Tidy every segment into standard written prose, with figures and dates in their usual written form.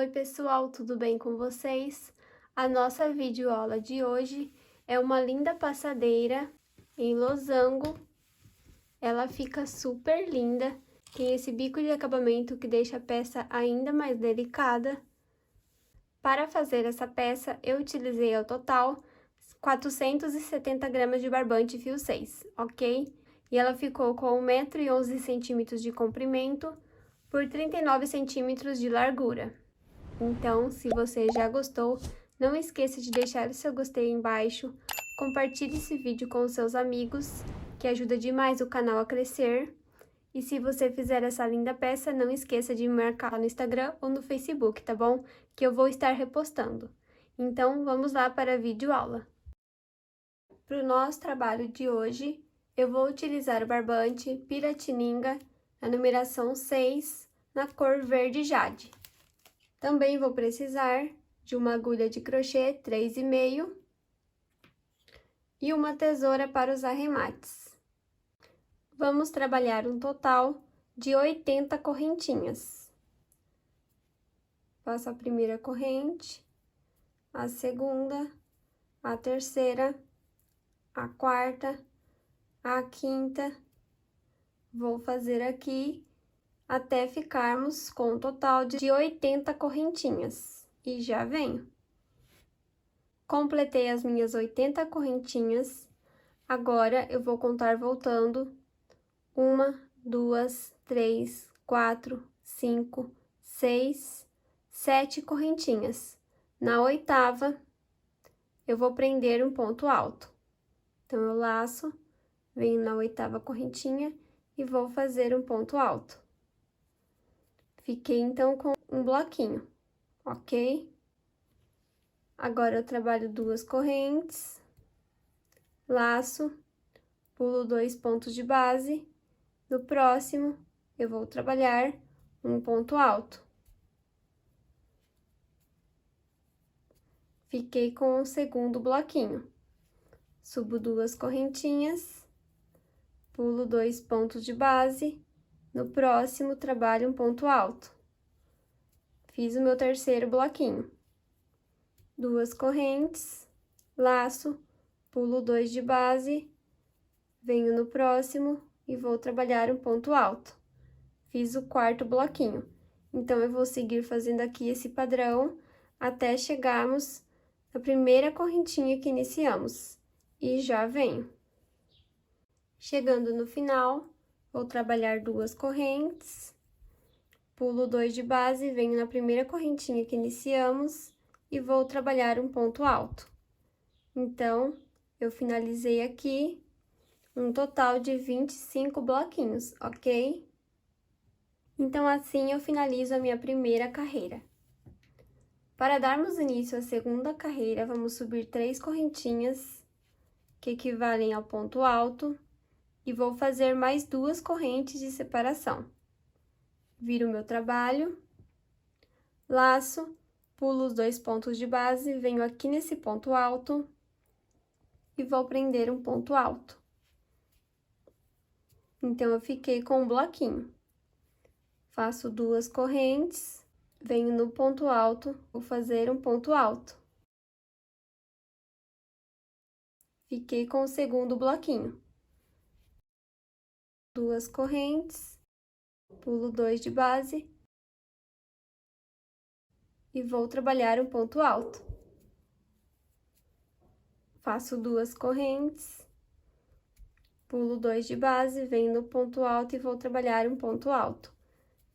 Oi pessoal, tudo bem com vocês? A nossa videoaula de hoje é uma linda passadeira em losango. Ela fica super linda, tem esse bico de acabamento que deixa a peça ainda mais delicada. Para fazer essa peça, eu utilizei ao total 470 gramas de barbante fio 6, ok? E ela ficou com 1,11 m de comprimento por 39 centímetros de largura. Então, se você já gostou, não esqueça de deixar o seu gostei embaixo, compartilhe esse vídeo com os seus amigos, que ajuda demais o canal a crescer. E se você fizer essa linda peça, não esqueça de me marcar no Instagram ou no Facebook, tá bom? Que eu vou estar repostando. Então, vamos lá para a videoaula. Para o nosso trabalho de hoje, eu vou utilizar o barbante Piratininga, a numeração 6, na cor verde jade. Também vou precisar de uma agulha de crochê 3,5 e uma tesoura para os arremates. Vamos trabalhar um total de 80 correntinhas. Faço a primeira corrente, a segunda, a terceira, a quarta, a quinta. Vou fazer aqui até ficarmos com um total de 80 correntinhas. E já venho. Completei as minhas 80 correntinhas. Agora, eu vou contar voltando 1, 2, 3, 4, 5, 6, 7 correntinhas. Na oitava, eu vou prender um ponto alto. Então, eu laço, venho na oitava correntinha e vou fazer um ponto alto. Fiquei, então, com um bloquinho, ok? Agora, eu trabalho 2 correntes, laço, pulo 2 pontos de base. No próximo, eu vou trabalhar um ponto alto. Fiquei com o segundo bloquinho. Subo 2 correntinhas, pulo 2 pontos de base. No próximo, trabalho um ponto alto. Fiz o meu terceiro bloquinho. 2 correntes, laço, pulo 2 de base, venho no próximo e vou trabalhar um ponto alto. Fiz o quarto bloquinho. Então, eu vou seguir fazendo aqui esse padrão até chegarmos na primeira correntinha que iniciamos. E já venho. Chegando no final, vou trabalhar 2 correntes, pulo 2 de base, venho na primeira correntinha que iniciamos e vou trabalhar um ponto alto. Então, eu finalizei aqui um total de 25 bloquinhos, ok? Então, assim, eu finalizo a minha primeira carreira. Para darmos início à segunda carreira, vamos subir 3 correntinhas, que equivalem ao ponto alto, e vou fazer mais 2 correntes de separação. Viro o meu trabalho, laço, pulo os 2 pontos de base, venho aqui nesse ponto alto e vou prender um ponto alto. Então, eu fiquei com um bloquinho. Faço 2 correntes, venho no ponto alto, vou fazer um ponto alto. Fiquei com o segundo bloquinho. 2 correntes, pulo 2 de base e vou trabalhar um ponto alto. Faço 2 correntes, pulo 2 de base, venho no ponto alto e vou trabalhar um ponto alto.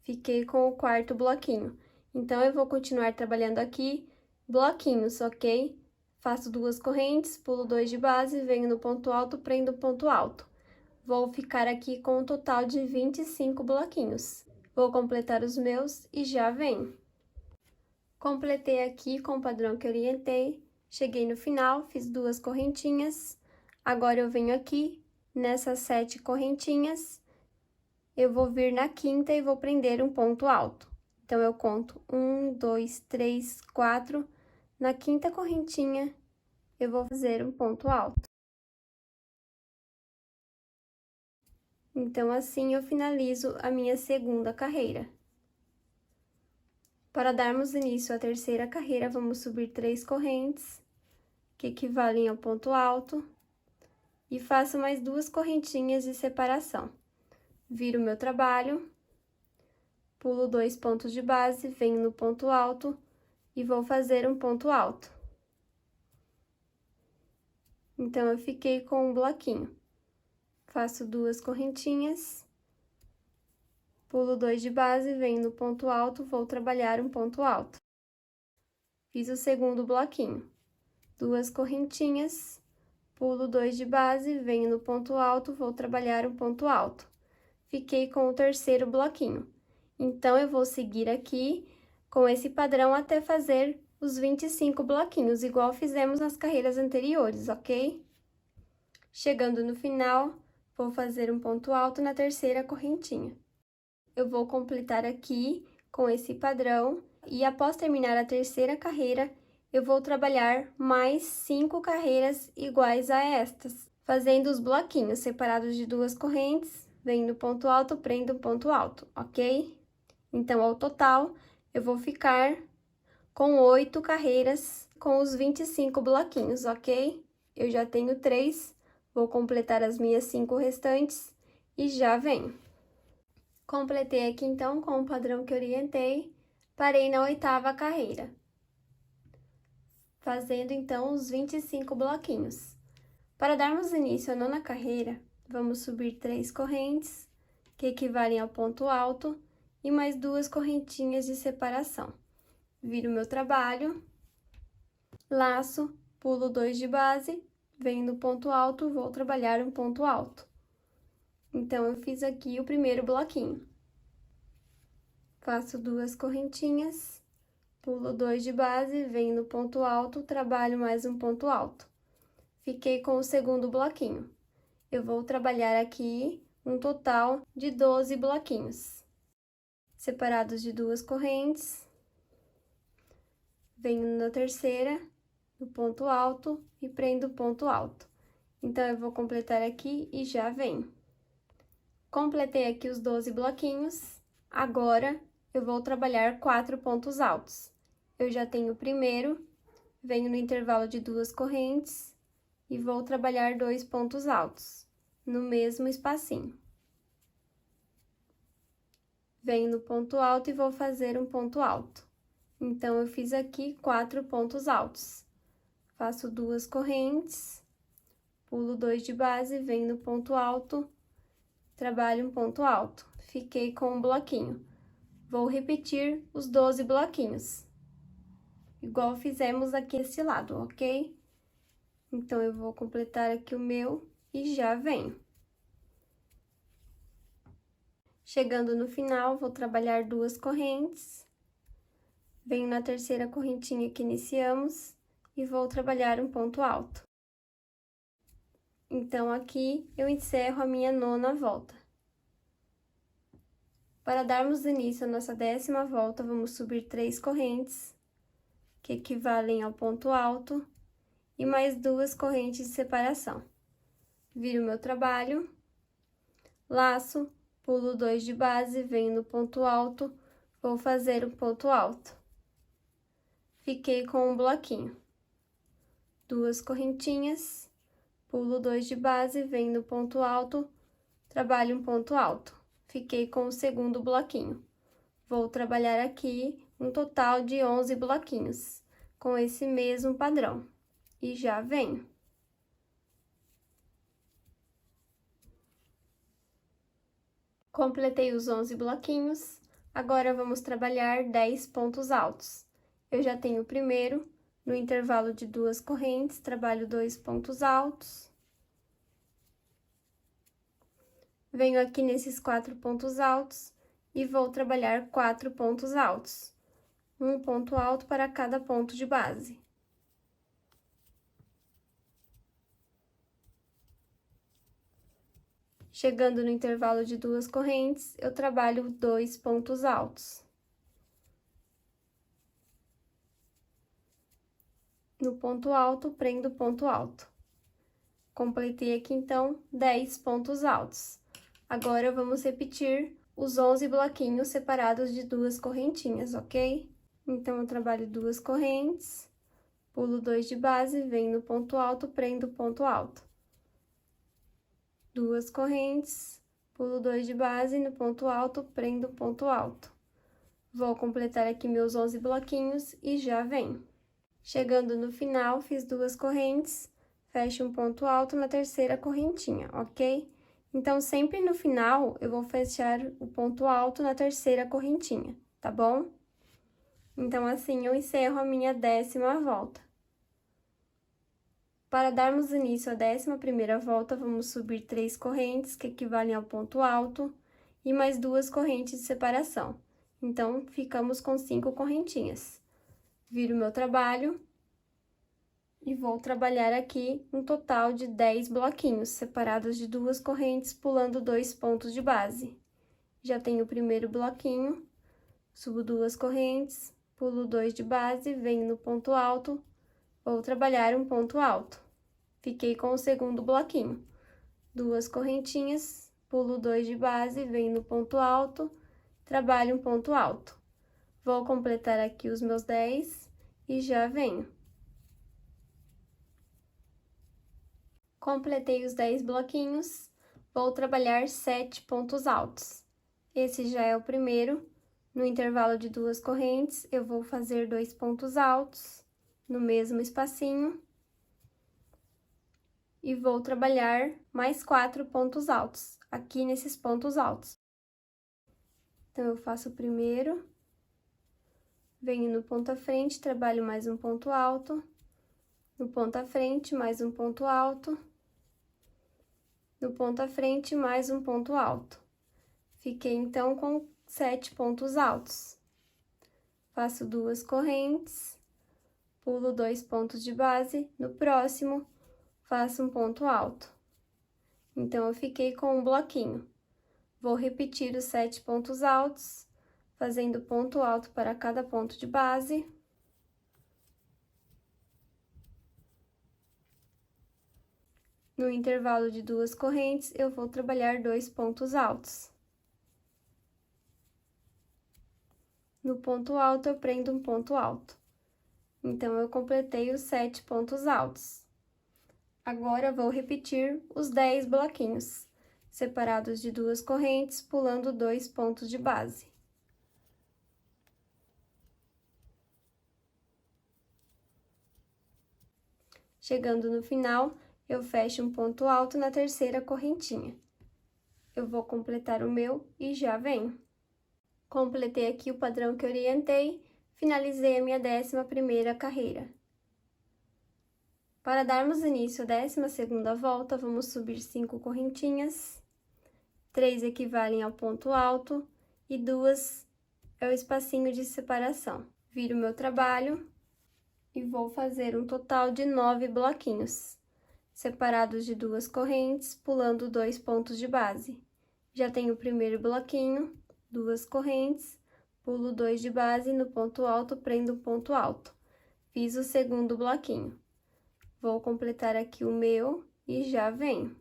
Fiquei com o quarto bloquinho. Então, eu vou continuar trabalhando aqui bloquinhos, ok? Faço 2 correntes, pulo 2 de base, venho no ponto alto, prendo o ponto alto. Vou ficar aqui com um total de 25 bloquinhos. Vou completar os meus e já venho. Completei aqui com o padrão que orientei, cheguei no final, fiz 2 correntinhas. Agora, eu venho aqui, nessas 7 correntinhas, eu vou vir na quinta e vou prender um ponto alto. Então, eu conto 1, 2, 3, 4. Na quinta correntinha, eu vou fazer um ponto alto. Então, assim, eu finalizo a minha segunda carreira. Para darmos início à terceira carreira, vamos subir 3 correntes, que equivalem ao ponto alto, e faço mais 2 correntinhas de separação. Viro meu trabalho, pulo 2 pontos de base, venho no ponto alto e vou fazer um ponto alto. Então, eu fiquei com um bloquinho. Faço 2 correntinhas, pulo 2 de base, venho no ponto alto, vou trabalhar um ponto alto. Fiz o segundo bloquinho. 2 correntinhas, pulo 2 de base, venho no ponto alto, vou trabalhar um ponto alto. Fiquei com o terceiro bloquinho. Então, eu vou seguir aqui com esse padrão até fazer os 25 bloquinhos, igual fizemos nas carreiras anteriores, ok? Chegando no final, vou fazer um ponto alto na terceira correntinha. Eu vou completar aqui com esse padrão e após terminar a terceira carreira, eu vou trabalhar mais 5 carreiras iguais a estas, fazendo os bloquinhos separados de 2 correntes, venho no ponto alto, prendo o ponto alto, ok? Então, ao total, eu vou ficar com 8 carreiras com os 25 bloquinhos, ok? Eu já tenho 3, vou completar as minhas 5 restantes e já venho. Completei aqui, então, com o padrão que orientei, parei na 8ª carreira, fazendo, então, os 25 bloquinhos. Para darmos início à 9ª carreira, vamos subir 3 correntes, que equivalem ao ponto alto, e mais 2 correntinhas de separação. Viro meu trabalho, laço, pulo 2 de base, venho no ponto alto, vou trabalhar um ponto alto. Então, eu fiz aqui o primeiro bloquinho. Faço 2 correntinhas, pulo 2 de base, venho no ponto alto, trabalho mais um ponto alto. Fiquei com o segundo bloquinho. Eu vou trabalhar aqui um total de 12 bloquinhos, separados de 2 correntes. Venho na terceira, no ponto alto, e prendo o ponto alto. Então, eu vou completar aqui e já venho. Completei aqui os 12 bloquinhos. Agora, eu vou trabalhar 4 pontos altos. Eu já tenho o primeiro, venho no intervalo de 2 correntes e vou trabalhar 2 pontos altos, no mesmo espacinho. Venho no ponto alto e vou fazer um ponto alto. Então, eu fiz aqui 4 pontos altos. Faço 2 correntes, pulo 2 de base, venho no ponto alto, trabalho um ponto alto. Fiquei com um bloquinho. Vou repetir os 12 bloquinhos, igual fizemos aqui esse lado, ok? Então, eu vou completar aqui o meu e já venho. Chegando no final, vou trabalhar 2 correntes, venho na terceira correntinha que iniciamos e vou trabalhar um ponto alto. Então, aqui eu encerro a minha 9ª volta. Para darmos início à nossa 10ª volta, vamos subir 3 correntes, que equivalem ao ponto alto, e mais 2 correntes de separação. Viro meu trabalho, laço, pulo 2 de base, venho no ponto alto, vou fazer um ponto alto. Fiquei com um bloquinho. 2 correntinhas, pulo 2 de base, venho no ponto alto, trabalho um ponto alto. Fiquei com o segundo bloquinho. Vou trabalhar aqui um total de 11 bloquinhos, com esse mesmo padrão. E já venho. Completei os 11 bloquinhos, agora vamos trabalhar 10 pontos altos. Eu já tenho o primeiro, no intervalo de 2 correntes, trabalho 2 pontos altos. Venho aqui nesses 4 pontos altos e vou trabalhar 4 pontos altos. Um ponto alto para cada ponto de base. Chegando no intervalo de 2 correntes, eu trabalho 2 pontos altos. No ponto alto, prendo o ponto alto. Completei aqui, então, 10 pontos altos. Agora, vamos repetir os 11 bloquinhos separados de 2 correntinhas, ok? Então, eu trabalho 2 correntes, pulo 2 de base, venho no ponto alto, prendo o ponto alto. 2 correntes, pulo 2 de base, no ponto alto, prendo o ponto alto. Vou completar aqui meus 11 bloquinhos e já venho. Chegando no final, fiz 2 correntes, fecho um ponto alto na terceira correntinha, ok? Então, sempre no final, eu vou fechar o ponto alto na terceira correntinha, tá bom? Então, assim, eu encerro a minha 10ª volta. Para darmos início à 11ª volta, vamos subir 3 correntes, que equivalem ao ponto alto, e mais 2 correntes de separação. Então, ficamos com 5 correntinhas. Viro meu trabalho e vou trabalhar aqui um total de 10 bloquinhos, separados de 2 correntes, pulando 2 pontos de base. Já tenho o primeiro bloquinho, subo 2 correntes, pulo 2 de base, venho no ponto alto, vou trabalhar um ponto alto. Fiquei com o segundo bloquinho. 2 correntinhas, pulo 2 de base, venho no ponto alto, trabalho um ponto alto. Vou completar aqui os meus 10 e já venho. Completei os 10 bloquinhos, vou trabalhar 7 pontos altos. Esse já é o primeiro. No intervalo de 2 correntes, eu vou fazer 2 pontos altos no mesmo espacinho. E vou trabalhar mais 4 pontos altos, aqui nesses pontos altos. Então, eu faço o primeiro, venho no ponto à frente, trabalho mais um ponto alto, no ponto à frente, mais um ponto alto, no ponto à frente, mais um ponto alto. Fiquei, então, com 7 pontos altos. Faço 2 correntes, pulo 2 pontos de base, no próximo, faço um ponto alto. Então, eu fiquei com um bloquinho. Vou repetir os 7 pontos altos, fazendo ponto alto para cada ponto de base. No intervalo de 2 correntes, eu vou trabalhar 2 pontos altos. No ponto alto, eu prendo um ponto alto. Então, eu completei os 7 pontos altos. Agora, vou repetir os 10 bloquinhos, separados de 2 correntes, pulando 2 pontos de base. Chegando no final, eu fecho um ponto alto na terceira correntinha. Eu vou completar o meu e já venho. Completei aqui o padrão que orientei, finalizei a minha 11ª carreira. Para darmos início à 12ª volta, vamos subir 5 correntinhas, 3 equivalem ao ponto alto e 2 é o espacinho de separação. Viro meu trabalho e vou fazer um total de 9 bloquinhos, separados de 2 correntes, pulando 2 pontos de base. Já tenho o primeiro bloquinho, 2 correntes, pulo 2 de base, no ponto alto, prendo o ponto alto. Fiz o segundo bloquinho. Vou completar aqui o meu e já venho.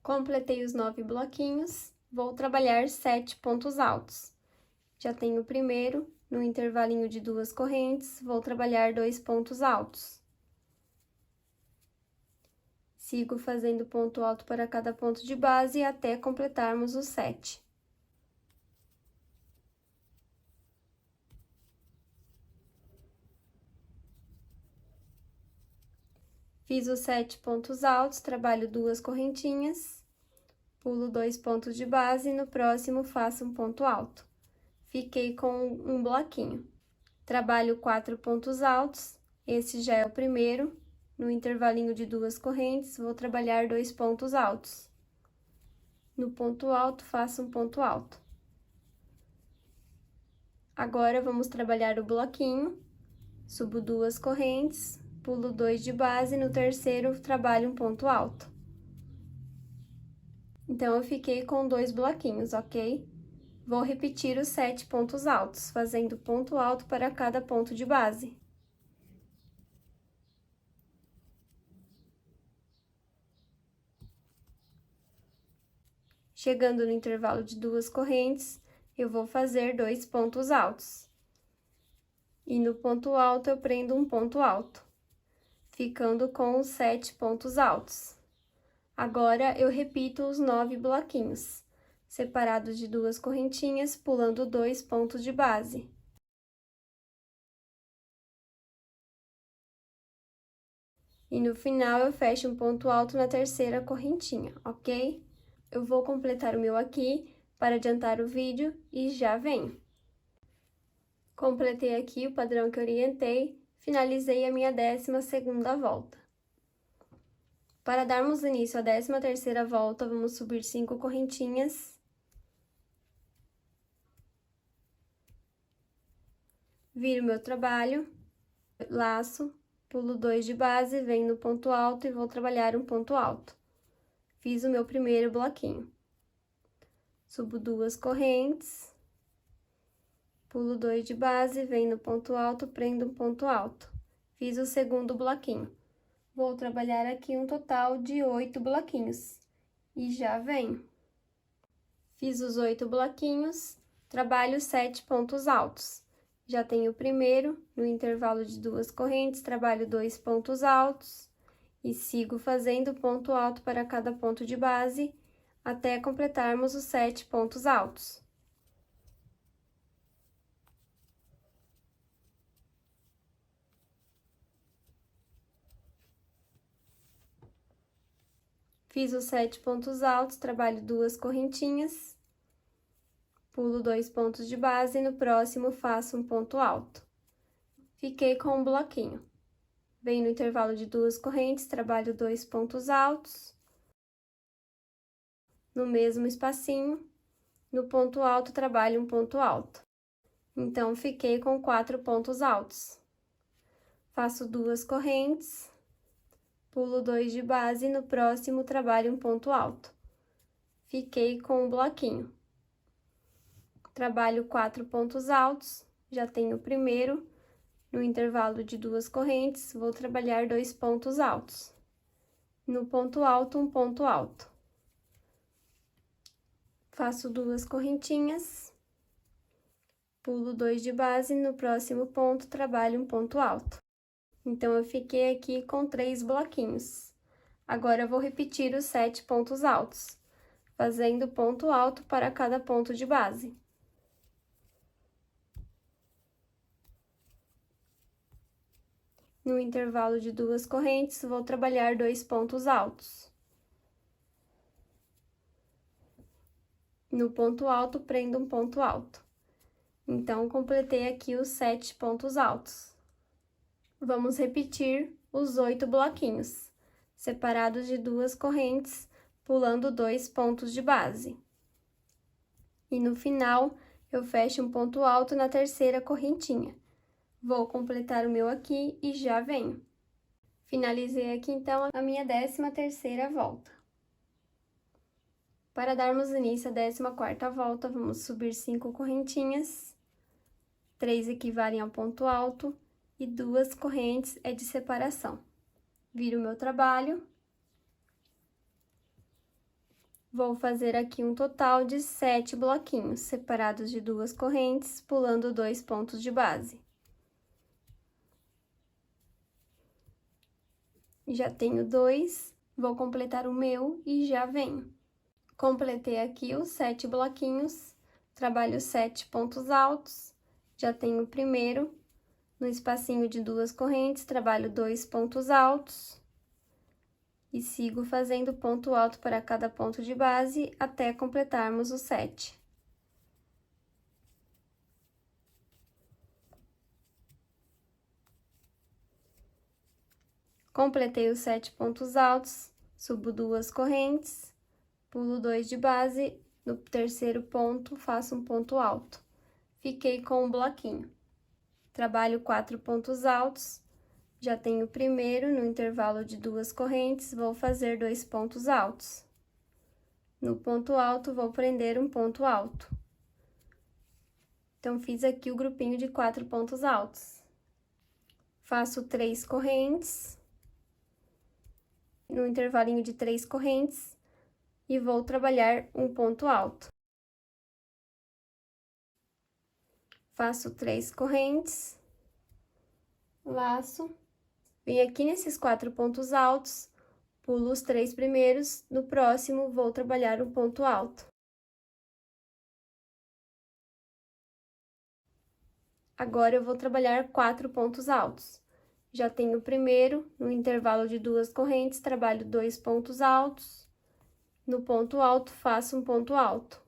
Completei os 9 bloquinhos, vou trabalhar 7 pontos altos. Já tenho o primeiro, no intervalinho de 2 correntes, vou trabalhar 2 pontos altos. Sigo fazendo ponto alto para cada ponto de base até completarmos os 7. Fiz os 7 pontos altos, trabalho 2 correntinhas, pulo 2 pontos de base e no próximo faço um ponto alto. Fiquei com um bloquinho. Trabalho 4 pontos altos, esse já é o primeiro. No intervalinho de 2 correntes, vou trabalhar 2 pontos altos. No ponto alto, faço um ponto alto. Agora, vamos trabalhar o bloquinho. Subo 2 correntes, pulo 2 de base, no terceiro, trabalho um ponto alto. Então, eu fiquei com 2 bloquinhos, ok? Vou repetir os 7 pontos altos, fazendo ponto alto para cada ponto de base. Chegando no intervalo de 2 correntes, eu vou fazer 2 pontos altos. E no ponto alto, eu prendo um ponto alto, ficando com os 7 pontos altos. Agora, eu repito os 9 bloquinhos, separados de 2 correntinhas, pulando 2 pontos de base. E no final, eu fecho um ponto alto na terceira correntinha, ok? Eu vou completar o meu aqui para adiantar o vídeo e já venho. Completei aqui o padrão que orientei, finalizei a minha 12ª volta. Para darmos início à 13ª volta, vamos subir 5 correntinhas. Viro meu trabalho, laço, pulo 2 de base, venho no ponto alto e vou trabalhar um ponto alto. Fiz o meu primeiro bloquinho. Subo 2 correntes, pulo 2 de base, venho no ponto alto, prendo um ponto alto. Fiz o segundo bloquinho. Vou trabalhar aqui um total de 8 bloquinhos. E já venho. Fiz os 8 bloquinhos, trabalho 7 pontos altos. Já tenho o primeiro, no intervalo de 2 correntes, trabalho 2 pontos altos. E sigo fazendo ponto alto para cada ponto de base, até completarmos os 7 pontos altos. Fiz os 7 pontos altos, trabalho 2 correntinhas, pulo 2 pontos de base e no próximo faço um ponto alto. Fiquei com um bloquinho. Venho no intervalo de 2 correntes, trabalho 2 pontos altos. No mesmo espacinho, no ponto alto, trabalho um ponto alto. Então, fiquei com 4 pontos altos. Faço 2 correntes, pulo 2 de base e no próximo trabalho um ponto alto. Fiquei com um bloquinho. Trabalho 4 pontos altos, já tenho o primeiro. No intervalo de 2 correntes, vou trabalhar 2 pontos altos. No ponto alto, um ponto alto. Faço 2 correntinhas, pulo 2 de base, no próximo ponto, trabalho um ponto alto. Então, eu fiquei aqui com 3 bloquinhos. Agora, eu vou repetir os 7 pontos altos, fazendo ponto alto para cada ponto de base. No intervalo de 2 correntes, vou trabalhar 2 pontos altos. No ponto alto, prendo um ponto alto. Então, completei aqui os 7 pontos altos. Vamos repetir os 8 bloquinhos, separados de 2 correntes, pulando 2 pontos de base. E no final, eu fecho um ponto alto na terceira correntinha. Vou completar o meu aqui e já venho. Finalizei aqui, então, a minha 13ª volta. Para darmos início à 14ª volta, vamos subir 5 correntinhas, 3 equivalem ao ponto alto e 2 correntes é de separação. Viro o meu trabalho. Vou fazer aqui um total de 7 bloquinhos, separados de 2 correntes, pulando 2 pontos de base. Já tenho 2, vou completar o meu e já venho. Completei aqui os 7 bloquinhos, trabalho 7 pontos altos, já tenho o primeiro. No espacinho de 2 correntes, trabalho 2 pontos altos. E sigo fazendo ponto alto para cada ponto de base, até completarmos os 7. Completei os 7 pontos altos, subo 2 correntes, pulo 2 de base, no terceiro ponto, faço um ponto alto. Fiquei com um bloquinho. Trabalho 4 pontos altos, já tenho o primeiro, no intervalo de 2 correntes, vou fazer 2 pontos altos. No ponto alto, vou prender um ponto alto. Então, fiz aqui o grupinho de 4 pontos altos. Faço 3 correntes, no intervalinho de 3 correntes, e vou trabalhar um ponto alto. faço 3 correntes, laço, venho aqui nesses 4 pontos altos, pulo os 3 primeiros, no próximo vou trabalhar um ponto alto. Agora, eu vou trabalhar 4 pontos altos. Já tenho o primeiro, no intervalo de 2 correntes, trabalho 2 pontos altos. No ponto alto, faço um ponto alto.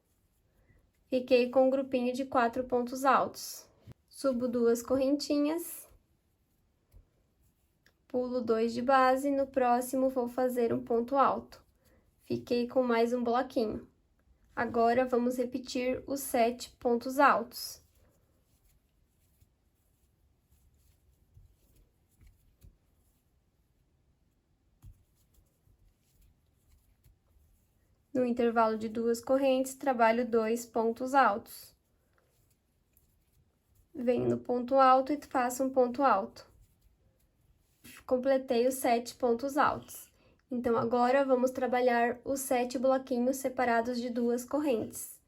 Fiquei com um grupinho de 4 pontos altos. Subo 2 correntinhas. Pulo 2 de base, no próximo vou fazer um ponto alto. Fiquei com mais um bloquinho. Agora, vamos repetir os 7 pontos altos. No intervalo de 2 correntes, trabalho 2 pontos altos. Venho no ponto alto e faço um ponto alto. Completei os 7 pontos altos. Então, agora, vamos trabalhar os 7 bloquinhos separados de 2 correntes.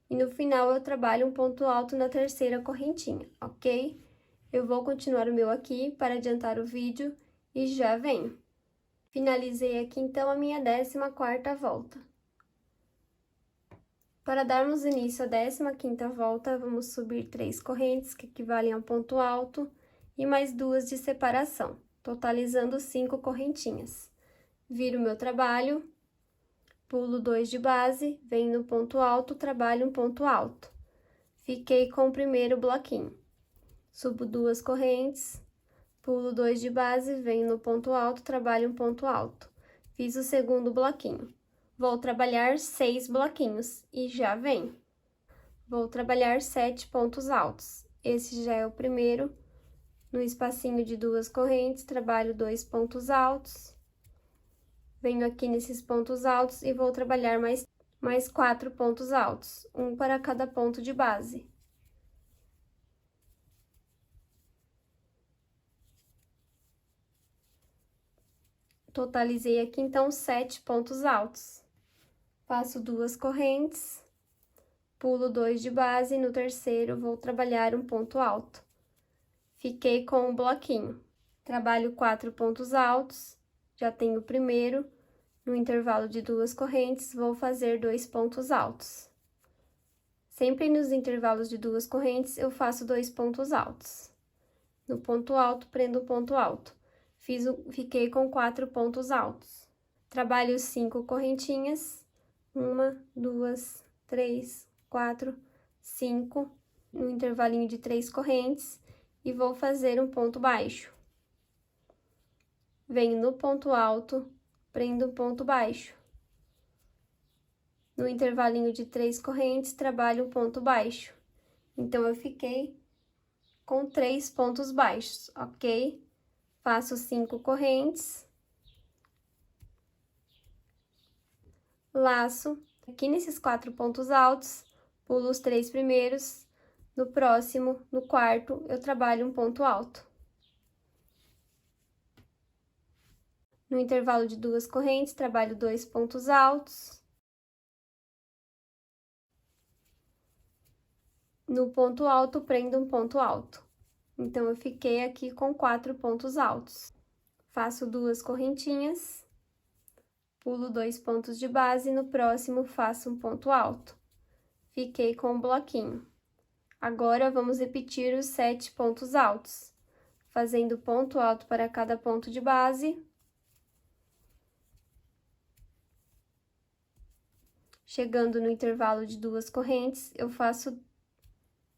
E no final, eu trabalho um ponto alto na terceira correntinha, ok? Eu vou continuar o meu aqui para adiantar o vídeo e já venho. Finalizei aqui, então, a minha 14ª volta. Para darmos início à 15ª volta, vamos subir 3 correntes, que equivalem a um ponto alto, e mais 2 de separação, totalizando 5 correntinhas. Viro o meu trabalho, pulo 2 de base, venho no ponto alto, trabalho um ponto alto. Fiquei com o primeiro bloquinho. Subo 2 correntes, pulo 2 de base, venho no ponto alto, trabalho um ponto alto. Fiz o segundo bloquinho. Vou trabalhar 6 bloquinhos e já venho. Vou trabalhar 7 pontos altos. Esse já é o primeiro. No espacinho de 2 correntes, trabalho 2 pontos altos. Venho aqui nesses pontos altos e vou trabalhar mais 4 pontos altos, um para cada ponto de base. Totalizei aqui, então, 7 pontos altos. Faço 2 correntes, pulo 2 de base, e no terceiro vou trabalhar um ponto alto. Fiquei com um bloquinho. Trabalho 4 pontos altos, já tenho o primeiro. No intervalo de 2 correntes, vou fazer 2 pontos altos. Sempre nos intervalos de 2 correntes, eu faço 2 pontos altos. No ponto alto, prendo o ponto alto. Fiquei com 4 pontos altos. Trabalho 5 correntinhas. 1, 2, 3, 4, 5, no intervalinho de 3 correntes, e vou fazer um ponto baixo. Venho no ponto alto, prendo um ponto baixo. No intervalinho de 3 correntes, trabalho um ponto baixo. Então, eu fiquei com 3 pontos baixos, ok? Faço 5 correntes. Laço, aqui nesses 4 pontos altos, pulo os 3 primeiros, no próximo, no quarto, eu trabalho um ponto alto. No intervalo de 2 correntes, trabalho 2 pontos altos. No ponto alto, prendo um ponto alto. Então, eu fiquei aqui com 4 pontos altos. Faço 2 correntinhas. Pulo 2 pontos de base, e no próximo faço um ponto alto. Fiquei com um bloquinho. Agora, vamos repetir os 7 pontos altos, fazendo ponto alto para cada ponto de base. Chegando no intervalo de 2 correntes, eu faço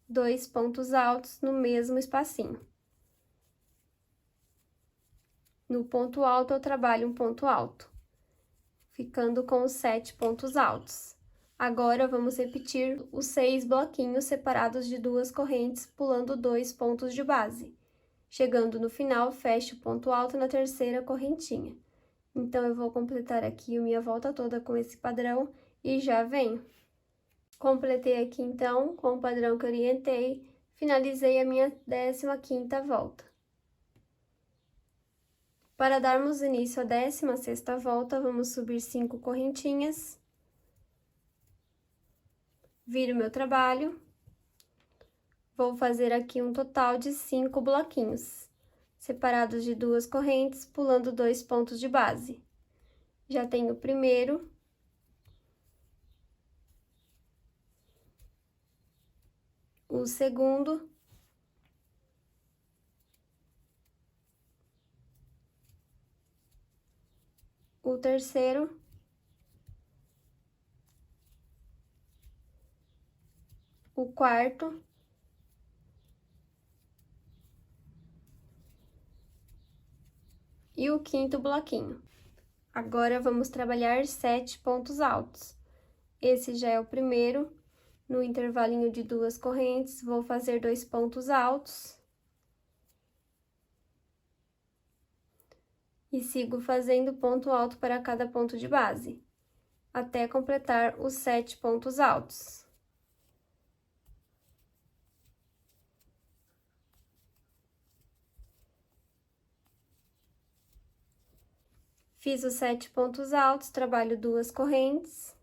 2 pontos altos no mesmo espacinho. No ponto alto, eu trabalho um ponto alto, ficando com os 7 pontos altos. Agora, vamos repetir os 6 bloquinhos separados de 2 correntes, pulando 2 pontos de base. Chegando no final, fecho o ponto alto na terceira correntinha. Então, eu vou completar aqui a minha volta toda com esse padrão e já venho. Completei aqui, então, com o padrão que eu orientei, finalizei a minha 15ª volta. Para darmos início à 16ª volta, vamos subir 5 correntinhas. Viro meu trabalho. Vou fazer aqui um total de 5 bloquinhos, separados de 2 correntes, pulando 2 pontos de base. Já tenho o primeiro, o segundo, o terceiro, o quarto, e o quinto bloquinho. Agora, vamos trabalhar 7 pontos altos. Esse já é o primeiro, no intervalinho de 2 correntes, vou fazer 2 pontos altos. E sigo fazendo ponto alto para cada ponto de base, até completar os 7 pontos altos. Fiz os 7 pontos altos, trabalho 2 correntes,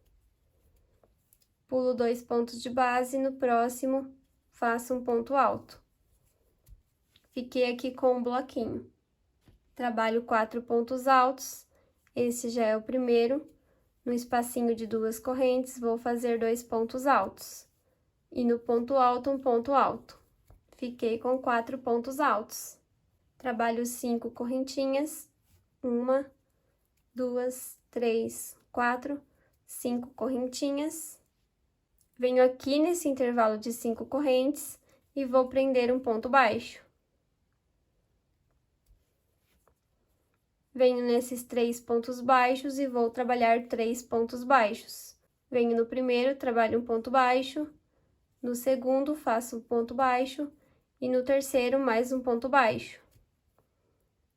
pulo 2 pontos de base, no próximo, faço um ponto alto. Fiquei aqui com um bloquinho. Trabalho 4 pontos altos, esse já é o primeiro. No espacinho de 2 correntes, vou fazer 2 pontos altos. E no ponto alto, um ponto alto. Fiquei com 4 pontos altos. Trabalho 5 correntinhas, 1, 2, 3, 4, 5 correntinhas. Venho aqui nesse intervalo de 5 correntes e vou prender um ponto baixo. Venho nesses 3 pontos baixos e vou trabalhar 3 pontos baixos. Venho no primeiro, trabalho um ponto baixo, no segundo, faço um ponto baixo, e no terceiro, mais um ponto baixo.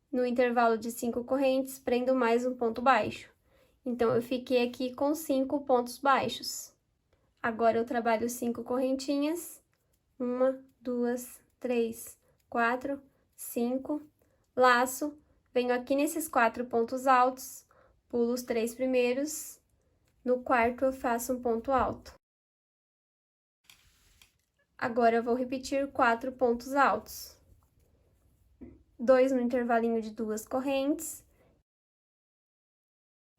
No intervalo de 5 correntes, prendo mais um ponto baixo. Então, eu fiquei aqui com 5 pontos baixos. Agora, eu trabalho 5 correntinhas, 1, 2, 3, 4, 5, laço. Venho aqui nesses 4 pontos altos, pulo os 3 primeiros, no quarto eu faço um ponto alto. Agora, eu vou repetir 4 pontos altos. 2 no intervalinho de 2 correntes,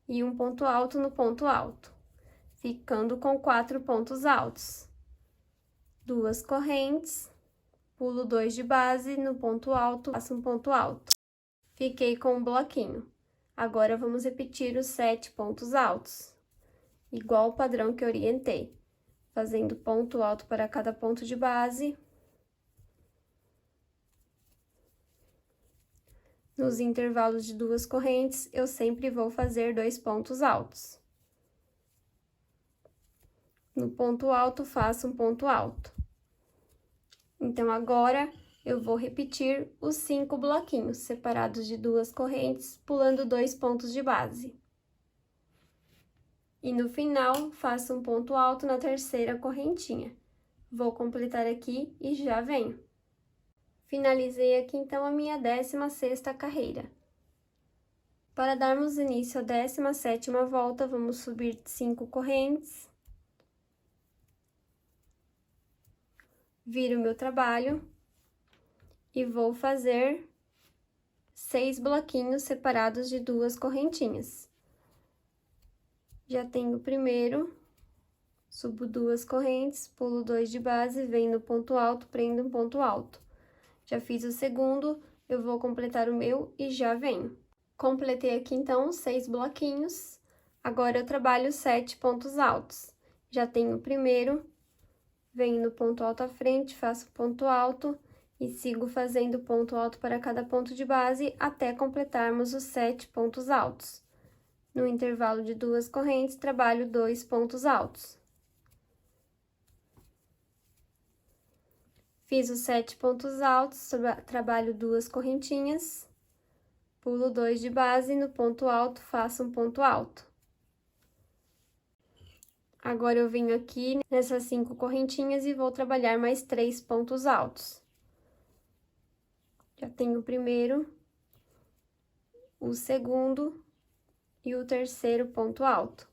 e um ponto alto no ponto alto, ficando com 4 pontos altos. 2 correntes, pulo 2 de base, no ponto alto, faço um ponto alto. Fiquei com um bloquinho. Agora, vamos repetir os 7 pontos altos, igual o padrão que orientei, fazendo ponto alto para cada ponto de base. Nos intervalos de 2 correntes, eu sempre vou fazer 2 pontos altos. No ponto alto, faço um ponto alto. Então, agora, eu vou repetir os 5 bloquinhos, separados de 2 correntes, pulando 2 pontos de base. E no final, faço um ponto alto na terceira correntinha. Vou completar aqui e já venho. Finalizei aqui, então, a minha 16ª carreira. Para darmos início à 17ª volta, vamos subir 5 correntes. Viro o meu trabalho e vou fazer 6 bloquinhos separados de 2 correntinhas. Já tenho o primeiro, subo 2 correntes, pulo 2 de base, venho no ponto alto, prendo um ponto alto. Já fiz o segundo, eu vou completar o meu e já venho. Completei aqui, então, 6 bloquinhos. Agora, eu trabalho 7 pontos altos. Já tenho o primeiro, venho no ponto alto à frente, faço ponto alto e sigo fazendo ponto alto para cada ponto de base até completarmos os 7 pontos altos. No intervalo de 2 correntes, trabalho 2 pontos altos. Fiz os 7 pontos altos, trabalho 2 correntinhas, pulo 2 de base, no ponto alto, faço um ponto alto. Agora, eu venho aqui nessas 5 correntinhas e vou trabalhar mais 3 pontos altos. Já tenho o primeiro, o segundo e o terceiro ponto alto.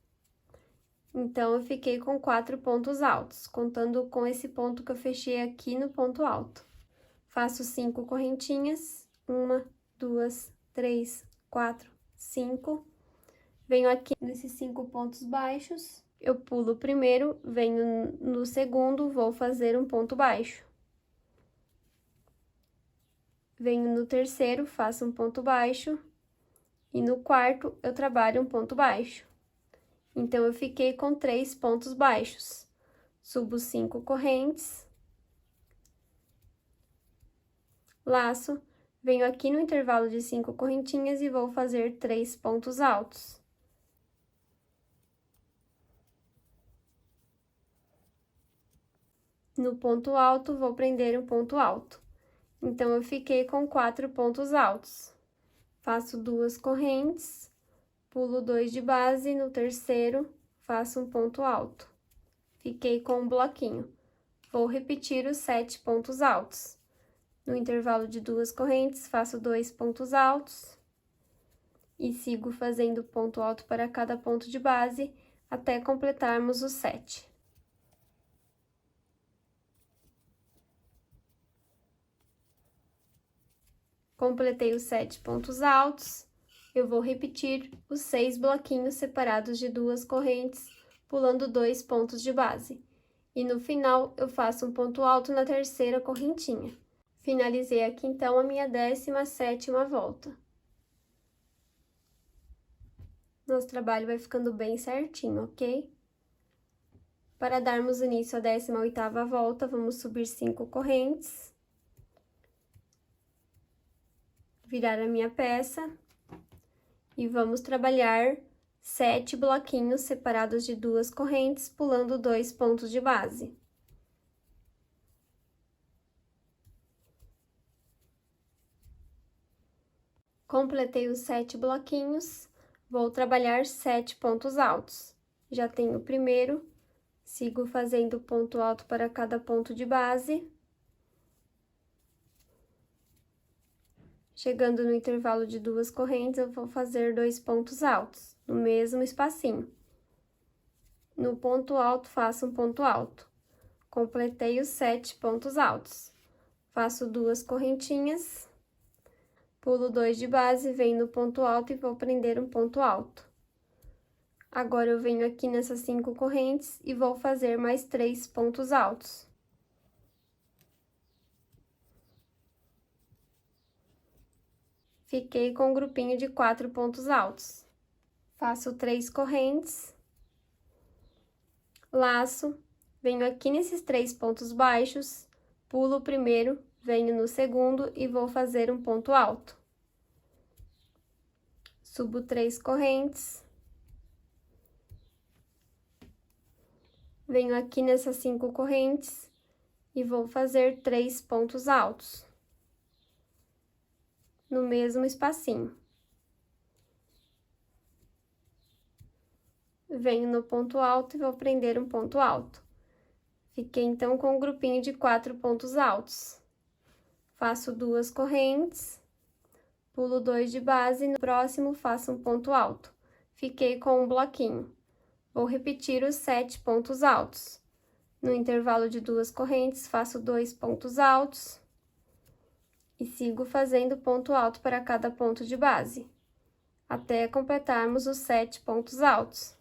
Então, eu fiquei com 4 pontos altos, contando com esse ponto que eu fechei aqui no ponto alto. Faço 5 correntinhas, 1, 2, 3, 4, 5. Venho aqui nesses 5 pontos baixos, eu pulo o primeiro, venho no segundo, vou fazer um ponto baixo. Venho no terceiro, faço um ponto baixo, e no quarto, eu trabalho um ponto baixo. Então, eu fiquei com 3 pontos baixos. Subo 5 correntes, laço, venho aqui no intervalo de 5 correntinhas e vou fazer 3 pontos altos. No ponto alto, vou prender um ponto alto. Então, eu fiquei com 4 pontos altos. Faço 2 correntes, pulo 2 de base, no terceiro, faço um ponto alto. Fiquei com um bloquinho. Vou repetir os 7 pontos altos. No intervalo de 2 correntes, faço 2 pontos altos. E sigo fazendo ponto alto para cada ponto de base, até completarmos os 7. Completei os 7 pontos altos, eu vou repetir os 6 bloquinhos separados de 2 correntes, pulando 2 pontos de base. E no final, eu faço um ponto alto na terceira correntinha. Finalizei aqui, então, a minha 17ª volta. Nosso trabalho vai ficando bem certinho, ok? Para darmos início à 18ª volta, vamos subir 5 correntes. Virar a minha peça e vamos trabalhar 7 bloquinhos separados de 2 correntes, pulando 2 pontos de base. Completei os 7 bloquinhos, vou trabalhar 7 pontos altos. Já tenho o primeiro, sigo fazendo ponto alto para cada ponto de base. Chegando no intervalo de 2 correntes, eu vou fazer 2 pontos altos, no mesmo espacinho. No ponto alto, faço um ponto alto. Completei os 7 pontos altos. Faço 2 correntinhas, pulo 2 de base, venho no ponto alto e vou prender um ponto alto. Agora, eu venho aqui nessas 5 correntes e vou fazer mais 3 pontos altos. Fiquei com um grupinho de 4 pontos altos. Faço 3 correntes, laço, venho aqui nesses 3 pontos baixos, pulo o primeiro, venho no segundo e vou fazer um ponto alto. Subo 3 correntes. Venho aqui nessas 5 correntes e vou fazer 3 pontos altos. No mesmo espacinho. Venho no ponto alto e vou prender um ponto alto. Fiquei, então, com um grupinho de 4 pontos altos. Faço 2 correntes, pulo 2 de base, no próximo faço um ponto alto. Fiquei com um bloquinho. Vou repetir os 7 pontos altos. No intervalo de 2 correntes, faço 2 pontos altos. E sigo fazendo ponto alto para cada ponto de base, até completarmos os 7 pontos altos.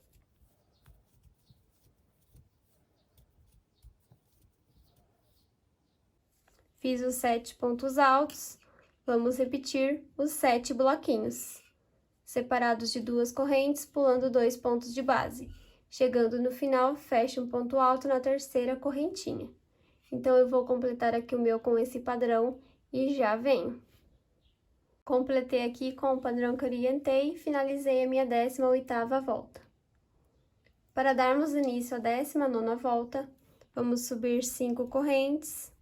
Fiz os 7 pontos altos, vamos repetir os 7 bloquinhos, separados de 2 correntes, pulando 2 pontos de base. Chegando no final, fecho um ponto alto na terceira correntinha. Então, eu vou completar aqui o meu com esse padrão e já venho. Completei aqui com o padrão que orientei e finalizei a minha 18ª volta. Para darmos início à 19ª volta, vamos subir 5 correntes.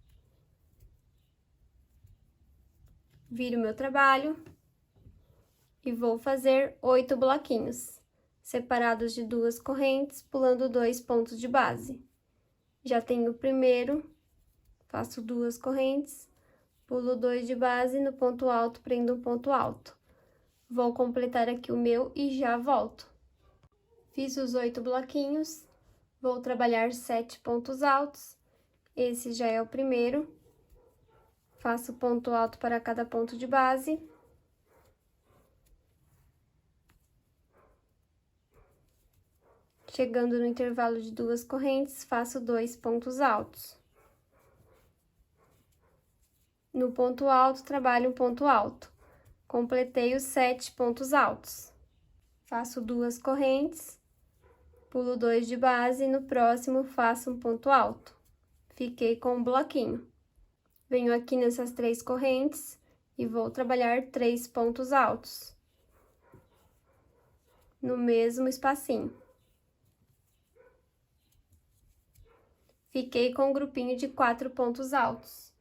Viro meu trabalho e vou fazer 8 bloquinhos, separados de 2 correntes, pulando 2 pontos de base. Já tenho o primeiro, faço 2 correntes, pulo 2 de base, no ponto alto, prendo um ponto alto. Vou completar aqui o meu e já volto. Fiz os 8 bloquinhos, vou trabalhar 7 pontos altos. Esse já é o primeiro. Faço ponto alto para cada ponto de base. Chegando no intervalo de 2 correntes, faço 2 pontos altos. No ponto alto, trabalho um ponto alto. Completei os 7 pontos altos. Faço 2 correntes, pulo 2 de base e no próximo faço um ponto alto. Fiquei com um bloquinho. Venho aqui nessas 3 correntes e vou trabalhar 3 pontos altos. No mesmo espacinho. Fiquei com um grupinho de 4 pontos altos.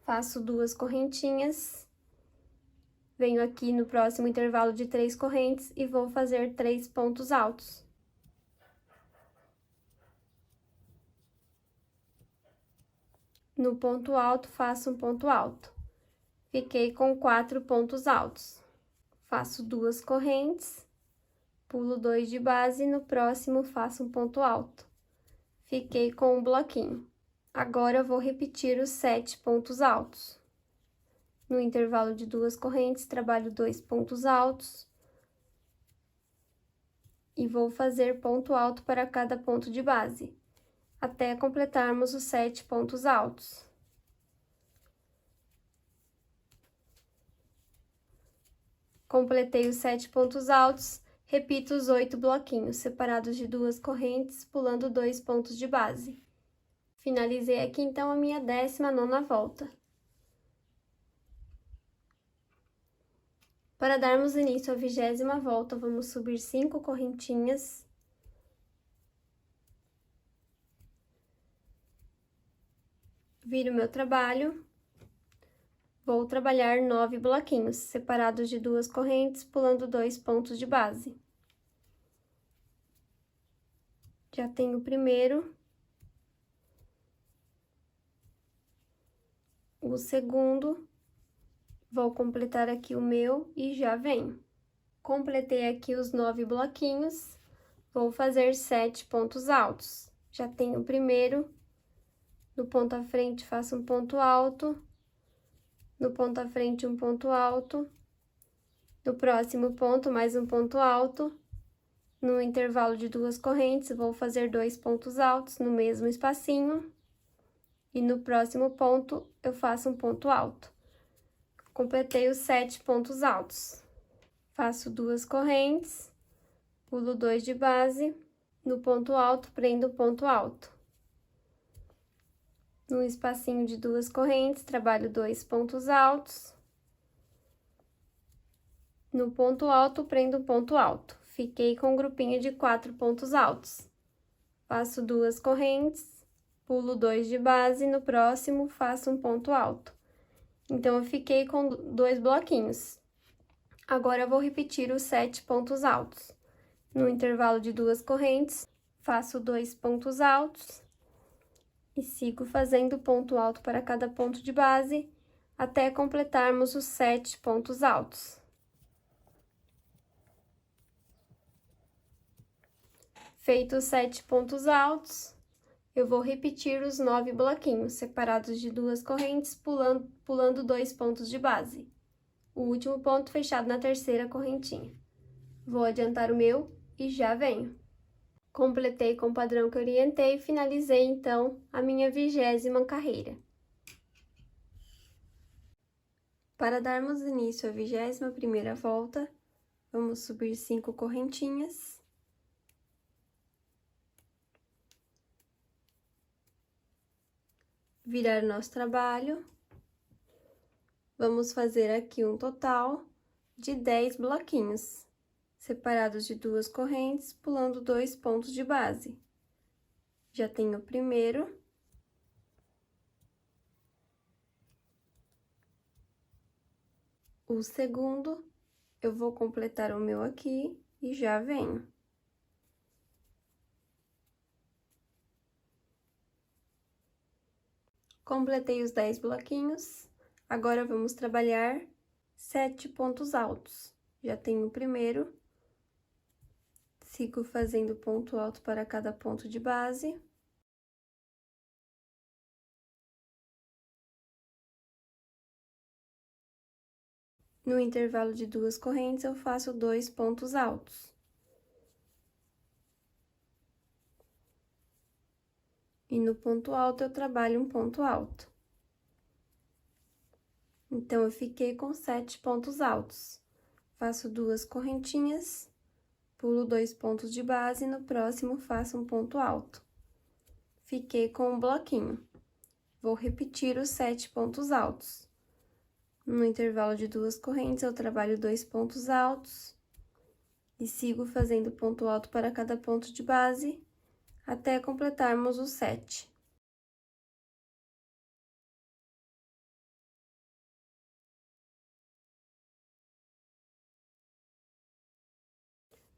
Faço 2 correntinhas. Venho aqui no próximo intervalo de 3 correntes e vou fazer 3 pontos altos. No ponto alto, faço um ponto alto. Fiquei com 4 pontos altos. Faço 2 correntes, pulo 2 de base e no próximo faço um ponto alto. Fiquei com um bloquinho. Agora, eu vou repetir os 7 pontos altos. No intervalo de 2 correntes, trabalho 2 pontos altos. E vou fazer ponto alto para cada ponto de base, até completarmos os 7 pontos altos. Completei os 7 pontos altos, repito os 8 bloquinhos, separados de 2 correntes, pulando 2 pontos de base. Finalizei aqui, então, a minha 19ª volta. Para darmos início à 20ª volta, vamos subir 5 correntinhas. Viro meu trabalho. Vou trabalhar 9 bloquinhos, separados de 2 correntes, pulando 2 pontos de base. Já tenho o primeiro. O segundo. Vou completar aqui o meu e já venho. Completei aqui os 9 bloquinhos. Vou fazer 7 pontos altos. Já tenho o primeiro. No ponto à frente, faço um ponto alto. No ponto à frente, um ponto alto. No próximo ponto, mais um ponto alto. No intervalo de 2 correntes, vou fazer 2 pontos altos no mesmo espacinho. E no próximo ponto, eu faço um ponto alto. Completei os 7 pontos altos. Faço 2 correntes, pulo 2 de base. No ponto alto, prendo o ponto alto. No espacinho de 2 correntes, trabalho 2 pontos altos. No ponto alto, prendo o ponto alto. Fiquei com um grupinho de 4 pontos altos. Faço 2 correntes, pulo 2 de base, no próximo faço um ponto alto. Então, eu fiquei com 2 bloquinhos. Agora, eu vou repetir os 7 pontos altos. No intervalo de 2 correntes, faço 2 pontos altos. E sigo fazendo ponto alto para cada ponto de base, até completarmos os 7 pontos altos. Feitos os 7 pontos altos, eu vou repetir os 9 bloquinhos, separados de 2 correntes, pulando 2 pontos de base. O último ponto fechado na terceira correntinha. Vou adiantar o meu e já venho. Completei com o padrão que orientei e finalizei, então, a minha 20ª carreira. Para darmos início à 21ª volta, vamos subir 5 correntinhas. Virar nosso trabalho. Vamos fazer aqui um total de 10 bloquinhos, separados de 2 correntes, pulando 2 pontos de base. Já tenho o primeiro. O segundo, eu vou completar o meu aqui e já venho. Completei os 10 bloquinhos, agora vamos trabalhar 7 pontos altos. Já tenho o primeiro, Sigo fazendo ponto alto para cada ponto de base. No intervalo de 2 correntes, eu faço 2 pontos altos. E no ponto alto, eu trabalho um ponto alto. Então, eu fiquei com 7 pontos altos. Faço 2 correntinhas, pulo 2 pontos de base e no próximo faço um ponto alto. Fiquei com um bloquinho. Vou repetir os 7 pontos altos. No intervalo de 2 correntes, eu trabalho 2 pontos altos e sigo fazendo ponto alto para cada ponto de base, até completarmos os 7.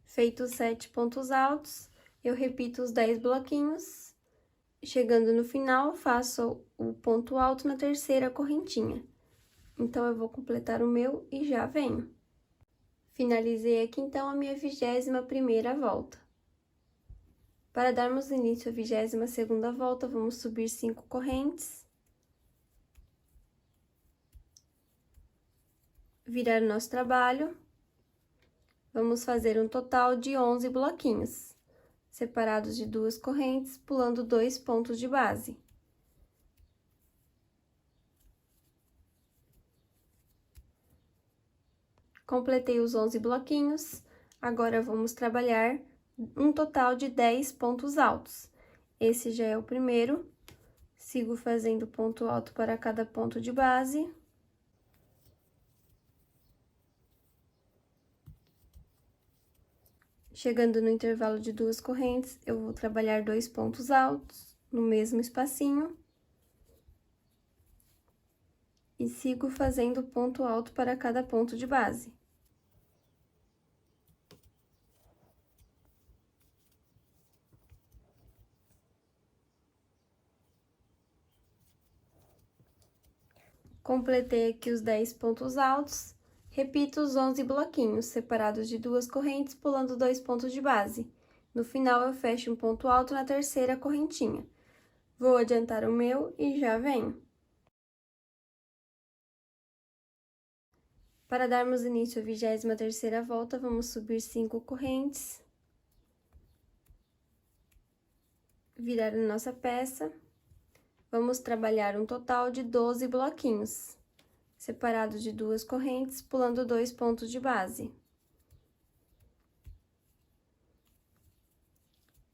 Feitos os 7 pontos altos, eu repito os 10 bloquinhos. Chegando no final, faço o ponto alto na terceira correntinha. Então, eu vou completar o meu e já venho. Finalizei aqui, então, a minha 21ª volta. Para darmos início à 22ª volta, vamos subir 5 correntes. Virar o nosso trabalho. Vamos fazer um total de 11 bloquinhos, separados de 2 correntes, pulando 2 pontos de base. Completei os 11 bloquinhos, agora vamos trabalhar um total de 10 pontos altos. Esse já é o primeiro, sigo fazendo ponto alto para cada ponto de base. Chegando no intervalo de 2 correntes, eu vou trabalhar 2 pontos altos no mesmo espacinho. E sigo fazendo ponto alto para cada ponto de base. Completei aqui os 10 pontos altos. Repito os 11 bloquinhos, separados de 2 correntes, pulando 2 pontos de base. No final, eu fecho um ponto alto na terceira correntinha. Vou adiantar o meu e já venho. Para darmos início à 23ª volta, vamos subir 5 correntes. Virar a nossa peça. Vamos trabalhar um total de 12 bloquinhos, separados de 2 correntes, pulando 2 pontos de base.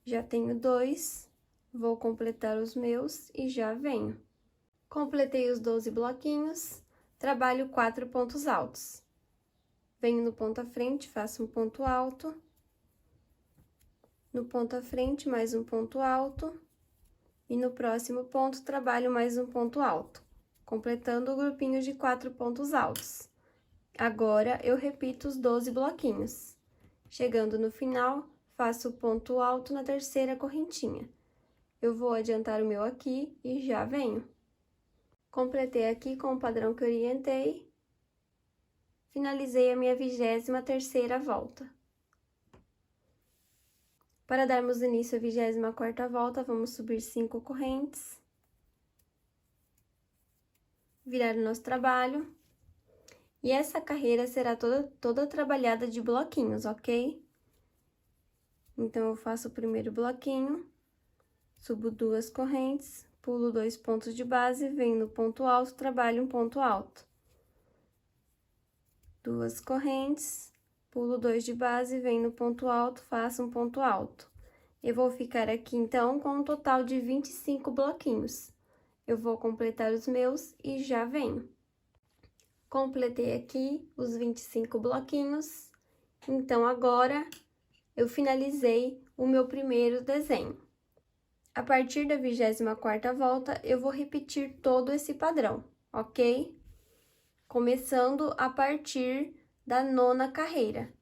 Já tenho 2, vou completar os meus e já venho. Completei os 12 bloquinhos, trabalho 4 pontos altos. Venho no ponto à frente, faço um ponto alto. No ponto à frente, mais um ponto alto. E no próximo ponto, trabalho mais um ponto alto, completando o grupinho de 4 pontos altos. Agora, eu repito os 12 bloquinhos. Chegando no final, faço o ponto alto na terceira correntinha. Eu vou adiantar o meu aqui e já venho. Completei aqui com o padrão que orientei. Finalizei a minha 23ª volta. Para darmos início à 24ª volta, vamos subir 5 correntes. Virar o nosso trabalho. E essa carreira será toda trabalhada de bloquinhos, ok? Então, eu faço o primeiro bloquinho, subo 2 correntes, pulo 2 pontos de base, venho no ponto alto, trabalho um ponto alto. 2 correntes, pulo 2 de base, venho no ponto alto, faço um ponto alto. Eu vou ficar aqui, então, com um total de 25 bloquinhos. Eu vou completar os meus e já venho. Completei aqui os 25 bloquinhos, então, agora, eu finalizei o meu primeiro desenho. A partir da 24ª volta, eu vou repetir todo esse padrão, ok? Começando a partir da 9ª carreira.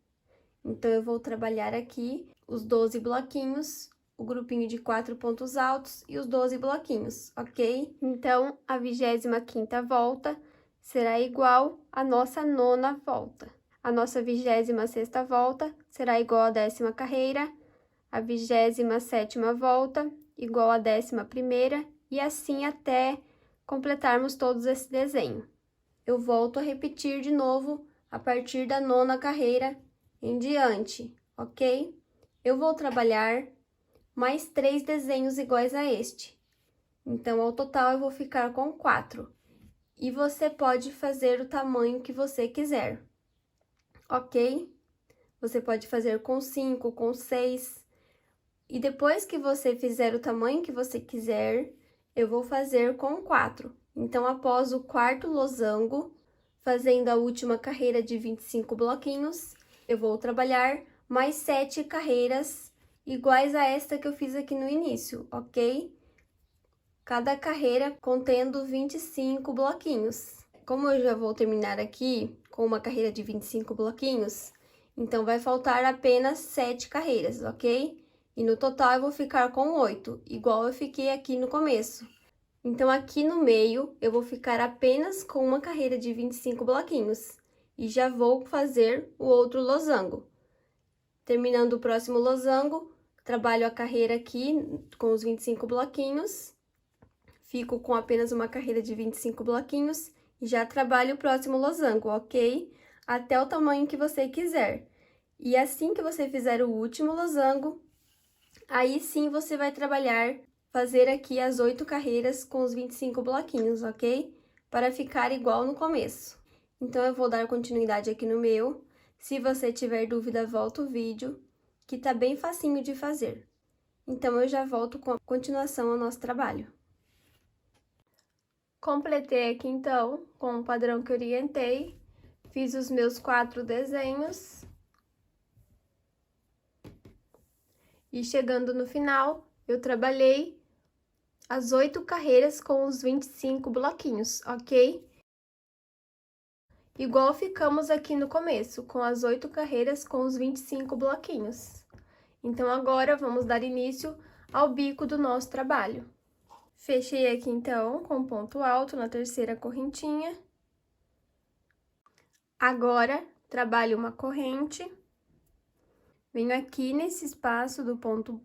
Então, eu vou trabalhar aqui os 12 bloquinhos, o grupinho de 4 pontos altos e os 12 bloquinhos, ok? Então, a 25ª volta será igual à nossa 9ª volta. a nossa 26ª volta será igual à 10ª carreira, a 27ª volta igual à 11ª, e assim até completarmos todos esse desenho. Eu volto a repetir de novo a partir da 9ª carreira em diante, ok? Eu vou trabalhar mais 3 desenhos iguais a este. Então, ao total, eu vou ficar com 4. E você pode fazer o tamanho que você quiser, ok? Você pode fazer com 5, com 6. E depois que você fizer o tamanho que você quiser, eu vou fazer com 4. Então, após o 4º losango, fazendo a última carreira de 25 bloquinhos, eu vou trabalhar mais 7 carreiras iguais a esta que eu fiz aqui no início, ok? Cada carreira contendo 25 bloquinhos. Como eu já vou terminar aqui com uma carreira de 25 bloquinhos, então vai faltar apenas 7 carreiras, ok? E no total eu vou ficar com 8, igual eu fiquei aqui no começo. Então, aqui no meio, eu vou ficar apenas com uma carreira de 25 bloquinhos. E já vou fazer o outro losango. Terminando o próximo losango, trabalho a carreira aqui com os 25 bloquinhos. Fico com apenas uma carreira de 25 bloquinhos e já trabalho o próximo losango, ok? Até o tamanho que você quiser. E assim que você fizer o último losango, aí sim você vai fazer aqui as 8 carreiras com os 25 bloquinhos, ok? Para ficar igual no começo. Então, eu vou dar continuidade aqui no meu. Se você tiver dúvida, volta o vídeo, que tá bem facinho de fazer. Então, eu já volto com a continuação ao nosso trabalho. Completei aqui, então, com o padrão que orientei. Fiz os meus 4 desenhos. E chegando no final, eu trabalhei as 8 carreiras com os 25 bloquinhos, ok? Igual ficamos aqui no começo, com as 8 carreiras com os 25 bloquinhos. Então, agora, vamos dar início ao bico do nosso trabalho. Fechei aqui, então, com ponto alto na 3ª correntinha. Agora, trabalho uma corrente. Venho aqui nesse espaço do ponto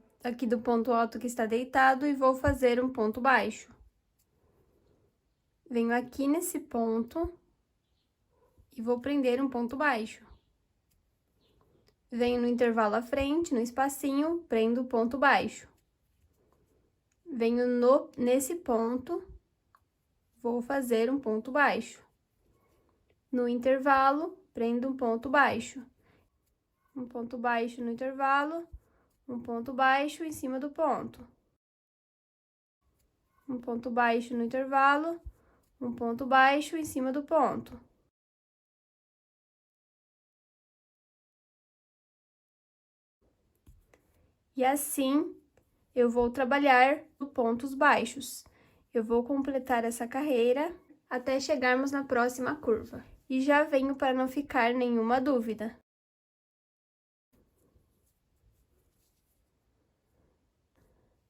alto que está deitado e vou fazer um ponto baixo. Venho aqui nesse ponto e vou prender um ponto baixo. Venho no intervalo à frente, no espacinho, prendo o ponto baixo. Venho nesse ponto, vou fazer um ponto baixo. No intervalo, prendo um ponto baixo. Um ponto baixo no intervalo, um ponto baixo em cima do ponto. Um ponto baixo no intervalo, um ponto baixo em cima do ponto. E assim, eu vou trabalhar pontos baixos. Eu vou completar essa carreira até chegarmos na próxima curva. E já venho para não ficar nenhuma dúvida.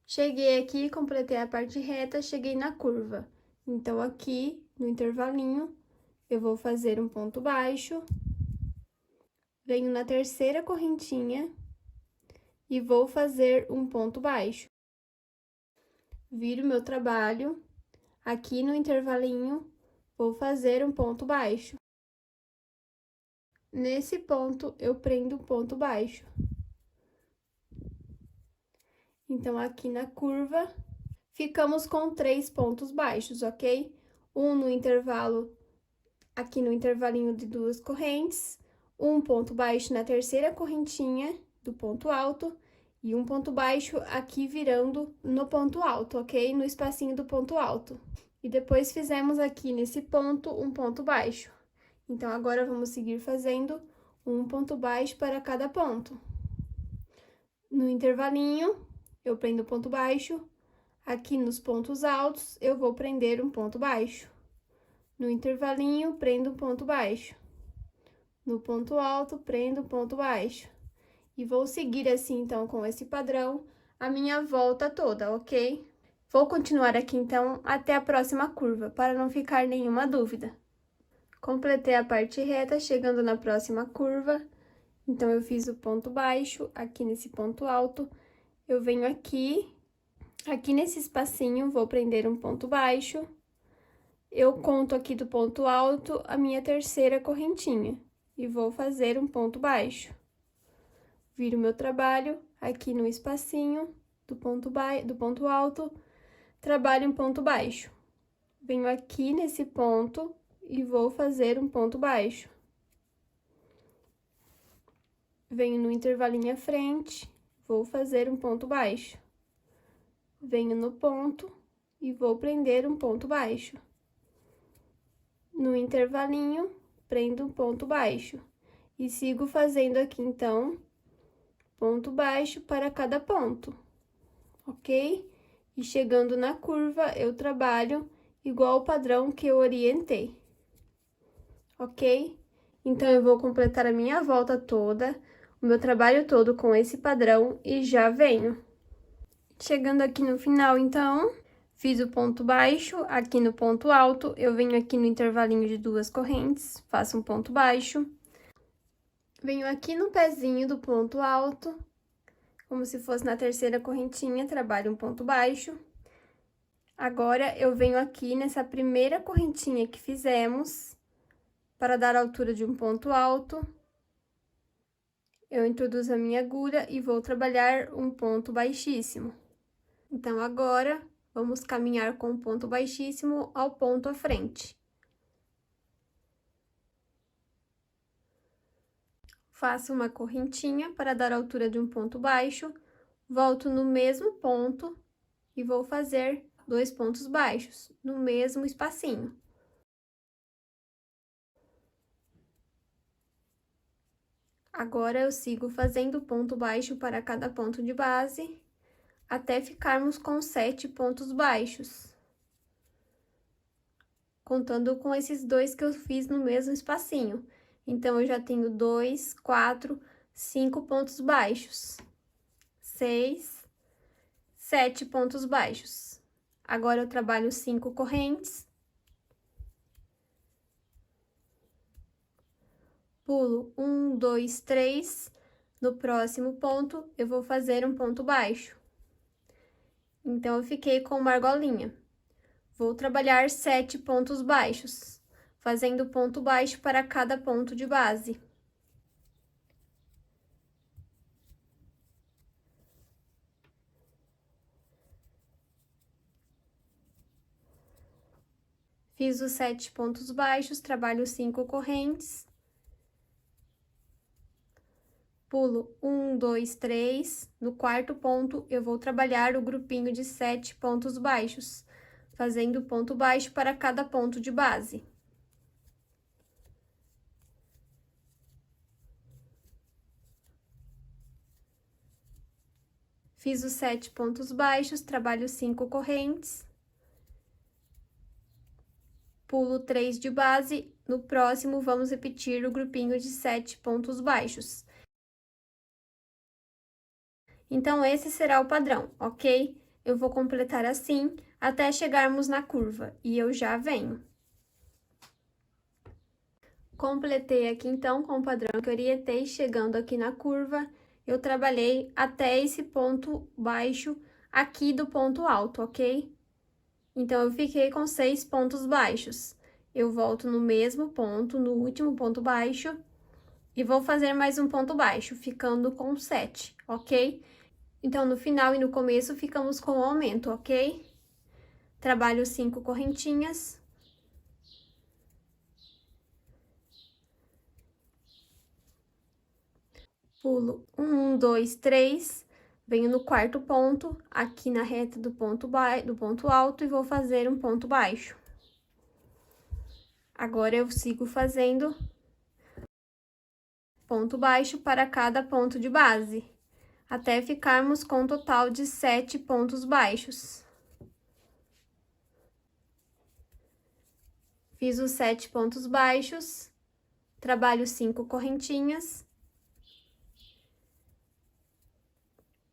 Cheguei aqui, completei a parte reta, cheguei na curva. Então, aqui, no intervalinho, eu vou fazer um ponto baixo. Venho na 3ª correntinha e vou fazer um ponto baixo. Viro meu trabalho, aqui no intervalinho, vou fazer um ponto baixo. Nesse ponto, eu prendo um ponto baixo. Então, aqui na curva, ficamos com 3 pontos baixos, ok? Um no intervalo, aqui no intervalinho de 2 correntes, um ponto baixo na 3ª correntinha do ponto alto e um ponto baixo aqui virando no ponto alto, ok? No espacinho do ponto alto. E depois fizemos aqui nesse ponto um ponto baixo. Então, agora vamos seguir fazendo um ponto baixo para cada ponto. No intervalinho, eu prendo ponto baixo. Aqui nos pontos altos, eu vou prender um ponto baixo. No intervalinho, prendo um ponto baixo. No ponto alto, prendo um ponto baixo. E vou seguir assim, então, com esse padrão, a minha volta toda, ok? Vou continuar aqui, então, até a próxima curva, para não ficar nenhuma dúvida. Completei a parte reta, chegando na próxima curva. Então, eu fiz o ponto baixo aqui nesse ponto alto. Eu venho aqui nesse espacinho, vou prender um ponto baixo. Eu conto aqui do ponto alto a minha terceira correntinha e vou fazer um ponto baixo. Viro meu trabalho aqui no espacinho do ponto alto, trabalho um ponto baixo. Venho aqui nesse ponto e vou fazer um ponto baixo. Venho no intervalinho à frente, vou fazer um ponto baixo. Venho no ponto e vou prender um ponto baixo. No intervalinho, prendo um ponto baixo. E sigo fazendo aqui, então, ponto baixo para cada ponto, ok? E chegando na curva, eu trabalho igual o padrão que eu orientei, ok? Então, eu vou completar a minha volta toda, o meu trabalho todo com esse padrão e já venho. Chegando aqui no final, então, fiz o ponto baixo, aqui no ponto alto, eu venho aqui no intervalinho de 2 correntes, faço um ponto baixo. Venho aqui no pezinho do ponto alto, como se fosse na terceira correntinha, trabalho um ponto baixo. Agora, eu venho aqui nessa primeira correntinha que fizemos, para dar a altura de um ponto alto. Eu introduzo a minha agulha e vou trabalhar um ponto baixíssimo. Então, agora, vamos caminhar com o ponto baixíssimo ao ponto à frente. Faço uma correntinha para dar a altura de um ponto baixo, volto no mesmo ponto e vou fazer 2 pontos baixos, no mesmo espacinho. Agora, eu sigo fazendo ponto baixo para cada ponto de base, até ficarmos com 7 pontos baixos. Contando com esses 2 que eu fiz no mesmo espacinho. Então, eu já tenho 2, 4, 5 pontos baixos, 6, 7 pontos baixos. Agora, eu trabalho 5 correntes. Pulo 1, 2, 3. No próximo ponto, eu vou fazer um ponto baixo. Então, eu fiquei com uma argolinha. Vou trabalhar 7 pontos baixos, fazendo ponto baixo para cada ponto de base. Fiz os 7 pontos baixos, trabalho 5 correntes. Pulo 1, 2, 3. No quarto ponto, eu vou trabalhar o grupinho de 7 pontos baixos, fazendo ponto baixo para cada ponto de base. Fiz os 7 pontos baixos, trabalho 5 correntes. Pulo 3 de base, no próximo, vamos repetir o grupinho de 7 pontos baixos. Então, esse será o padrão, ok? Eu vou completar assim, até chegarmos na curva, e eu já venho. Completei aqui, então, com o padrão que eu orientei, chegando aqui na curva, eu trabalhei até esse ponto baixo aqui do ponto alto, ok? Então, eu fiquei com 6 pontos baixos. Eu volto no mesmo ponto, no último ponto baixo, e vou fazer mais um ponto baixo, ficando com 7, ok? Então, no final e no começo, ficamos com o aumento, ok? Trabalho 5 correntinhas. Pulo 1, 2, 3, venho no quarto ponto, aqui na reta do ponto alto, e vou fazer um ponto baixo. Agora, eu sigo fazendo ponto baixo para cada ponto de base, até ficarmos com um total de 7 pontos baixos. Fiz os 7 pontos baixos, trabalho 5 correntinhas.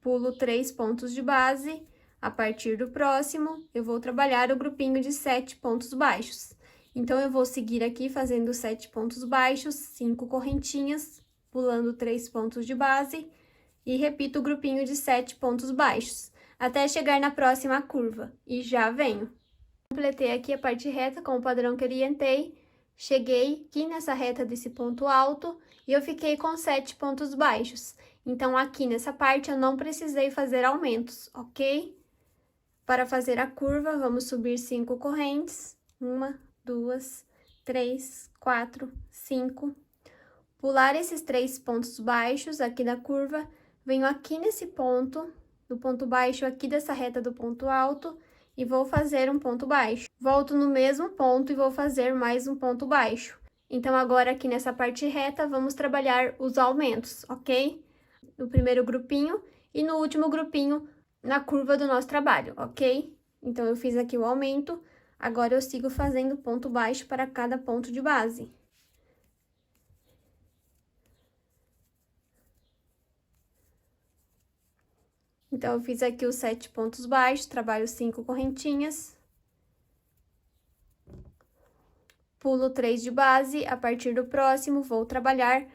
Pulo 3 pontos de base, a partir do próximo, eu vou trabalhar o grupinho de 7 pontos baixos. Então, eu vou seguir aqui fazendo 7 pontos baixos, 5 correntinhas, pulando 3 pontos de base e repito o grupinho de 7 pontos baixos, até chegar na próxima curva, e já venho. Completei aqui a parte reta com o padrão que orientei, cheguei aqui nessa reta desse ponto alto e eu fiquei com 7 pontos baixos. Então, aqui nessa parte eu não precisei fazer aumentos, ok? Para fazer a curva, vamos subir 5 correntes, 1, 2, 3, 4, 5. Pular esses 3 pontos baixos aqui da curva, venho aqui nesse ponto, do ponto baixo aqui dessa reta do ponto alto, e vou fazer um ponto baixo. Volto no mesmo ponto e vou fazer mais um ponto baixo. Então, agora aqui nessa parte reta, vamos trabalhar os aumentos, ok? No primeiro grupinho e no último grupinho na curva do nosso trabalho, ok? Então, eu fiz aqui o aumento, agora eu sigo fazendo ponto baixo para cada ponto de base. Então, eu fiz aqui os 7 pontos baixos, trabalho 5 correntinhas. Pulo 3 de base, a partir do próximo, vou trabalhar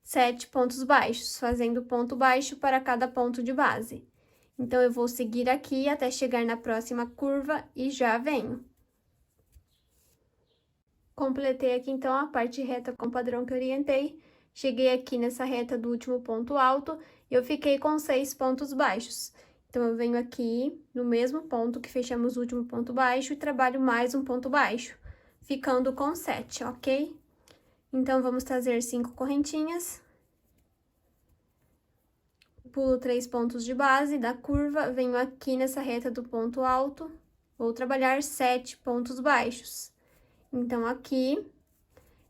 7 pontos baixos, fazendo ponto baixo para cada ponto de base. Então, eu vou seguir aqui até chegar na próxima curva e já venho. Completei aqui, então, a parte reta com o padrão que orientei. Cheguei aqui nessa reta do último ponto alto e eu fiquei com 6 pontos baixos. Então, eu venho aqui no mesmo ponto que fechamos o último ponto baixo e trabalho mais um ponto baixo, ficando com 7, ok? Então, vamos fazer 5 correntinhas. Pulo 3 pontos de base da curva, venho aqui nessa reta do ponto alto, vou trabalhar 7 pontos baixos. Então, aqui,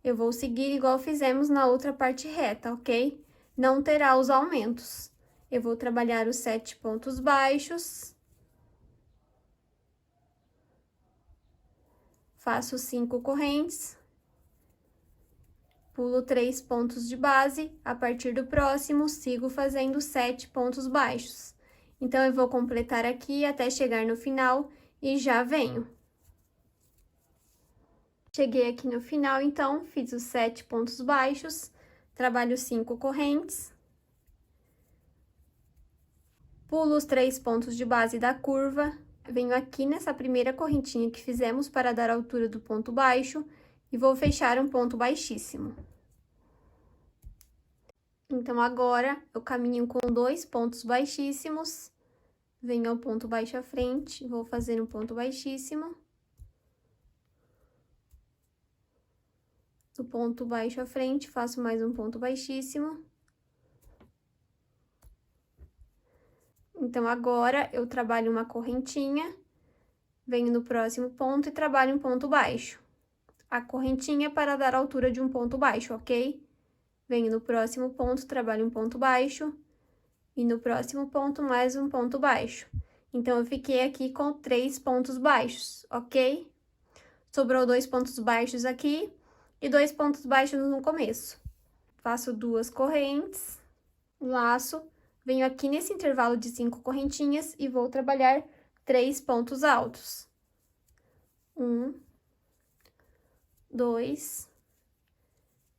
eu vou seguir igual fizemos na outra parte reta, ok? Não terá os aumentos. Eu vou trabalhar os 7 pontos baixos. Faço 5 correntes. Pulo 3 pontos de base, a partir do próximo, sigo fazendo 7 pontos baixos. Então, eu vou completar aqui até chegar no final e já venho. Cheguei aqui no final, então, fiz os 7 pontos baixos, trabalho 5 correntes. Pulo os 3 pontos de base da curva, venho aqui nessa primeira correntinha que fizemos para dar a altura do ponto baixo e vou fechar um ponto baixíssimo. Então, agora, eu caminho com 2 pontos baixíssimos, venho ao ponto baixo à frente, vou fazer um ponto baixíssimo. Do ponto baixo à frente, faço mais um ponto baixíssimo. Então, agora, eu trabalho uma correntinha, venho no próximo ponto e trabalho um ponto baixo. A correntinha para dar a altura de um ponto baixo, ok? Venho no próximo ponto, trabalho um ponto baixo, e no próximo ponto, mais um ponto baixo. Então, eu fiquei aqui com 3 pontos baixos, ok? Sobrou 2 pontos baixos aqui e 2 pontos baixos no começo. Faço 2 correntes, laço, venho aqui nesse intervalo de 5 correntinhas e vou trabalhar 3 pontos altos. 1, 2,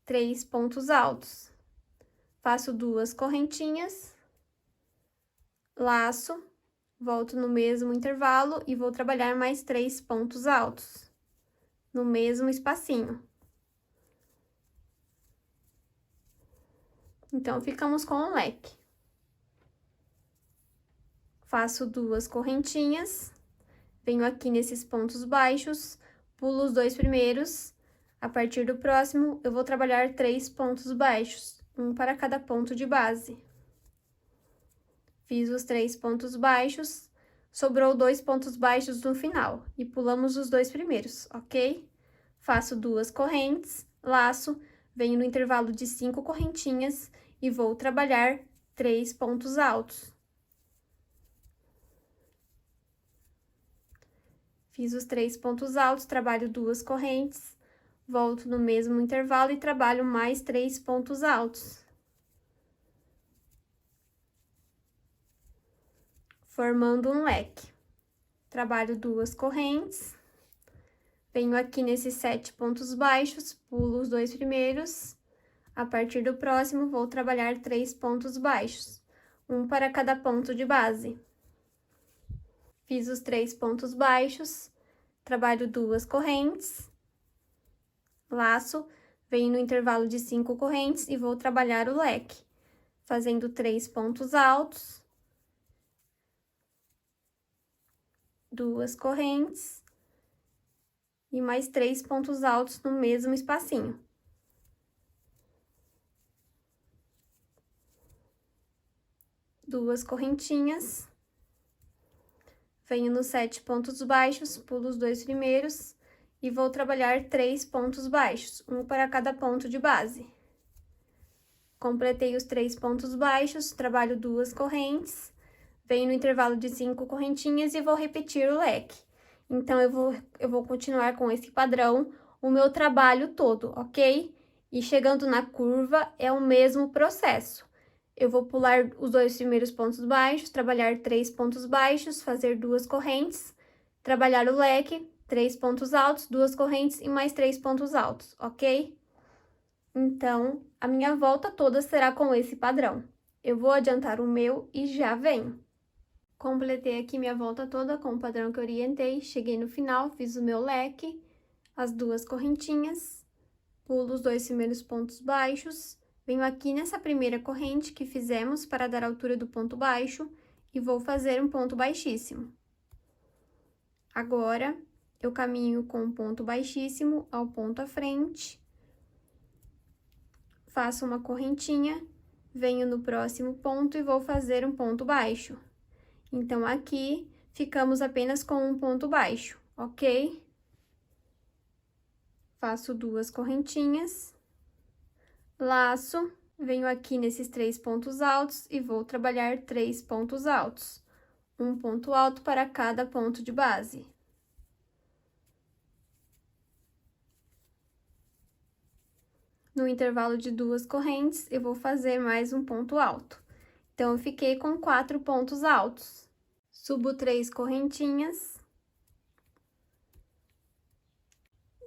3 pontos altos. Faço 2 correntinhas, laço, volto no mesmo intervalo e vou trabalhar mais 3 pontos altos, no mesmo espacinho. Então, ficamos com um leque. Faço 2 correntinhas, venho aqui nesses pontos baixos, pulo os 2 primeiros, a partir do próximo, eu vou trabalhar 3 pontos baixos, um para cada ponto de base. Fiz os 3 pontos baixos, sobrou 2 pontos baixos no final, e pulamos os 2 primeiros, ok? Faço 2 correntes, laço, venho no intervalo de 5 correntinhas e vou trabalhar 3 pontos altos. Fiz os 3 pontos altos, trabalho 2 correntes, volto no mesmo intervalo e trabalho mais 3 pontos altos. Formando um leque. Trabalho 2 correntes, Venho aqui nesses 7 pontos baixos, pulo os 2 primeiros. A partir do próximo, vou trabalhar 3 pontos baixos, um para cada ponto de base. Fiz os 3 pontos baixos, trabalho 2 correntes, laço, venho no intervalo de 5 correntes e vou trabalhar o leque, fazendo 3 pontos altos, 2 correntes e mais 3 pontos altos no mesmo espacinho. Duas correntinhas, venho nos 7 pontos baixos, pulo os 2 primeiros e vou trabalhar 3 pontos baixos, um para cada ponto de base. Completei os 3 pontos baixos, trabalho 2 correntes, venho no intervalo de 5 correntinhas e vou repetir o leque. Então, eu vou continuar com esse padrão o meu trabalho todo, ok? E chegando na curva, é o mesmo processo. Eu vou pular os 2 primeiros pontos baixos, trabalhar 3 pontos baixos, fazer 2 correntes, trabalhar o leque, 3 pontos altos, 2 correntes e mais 3 pontos altos, ok? Então, a minha volta toda será com esse padrão. Eu vou adiantar o meu e já venho. Completei aqui minha volta toda com o padrão que eu orientei, cheguei no final, fiz o meu leque, as 2 correntinhas, pulo os 2 primeiros pontos baixos, venho aqui nessa primeira corrente que fizemos para dar a altura do ponto baixo e vou fazer um ponto baixíssimo. Agora, eu caminho com um ponto baixíssimo ao ponto à frente, faço uma correntinha, venho no próximo ponto e vou fazer um ponto baixo. Então, aqui, ficamos apenas com um ponto baixo, ok? Faço 2 correntinhas, laço, venho aqui nesses 3 pontos altos e vou trabalhar 3 pontos altos, um ponto alto para cada ponto de base. No intervalo de 2 correntes, eu vou fazer mais um ponto alto. Então, eu fiquei com 4 pontos altos. Subo 3 correntinhas.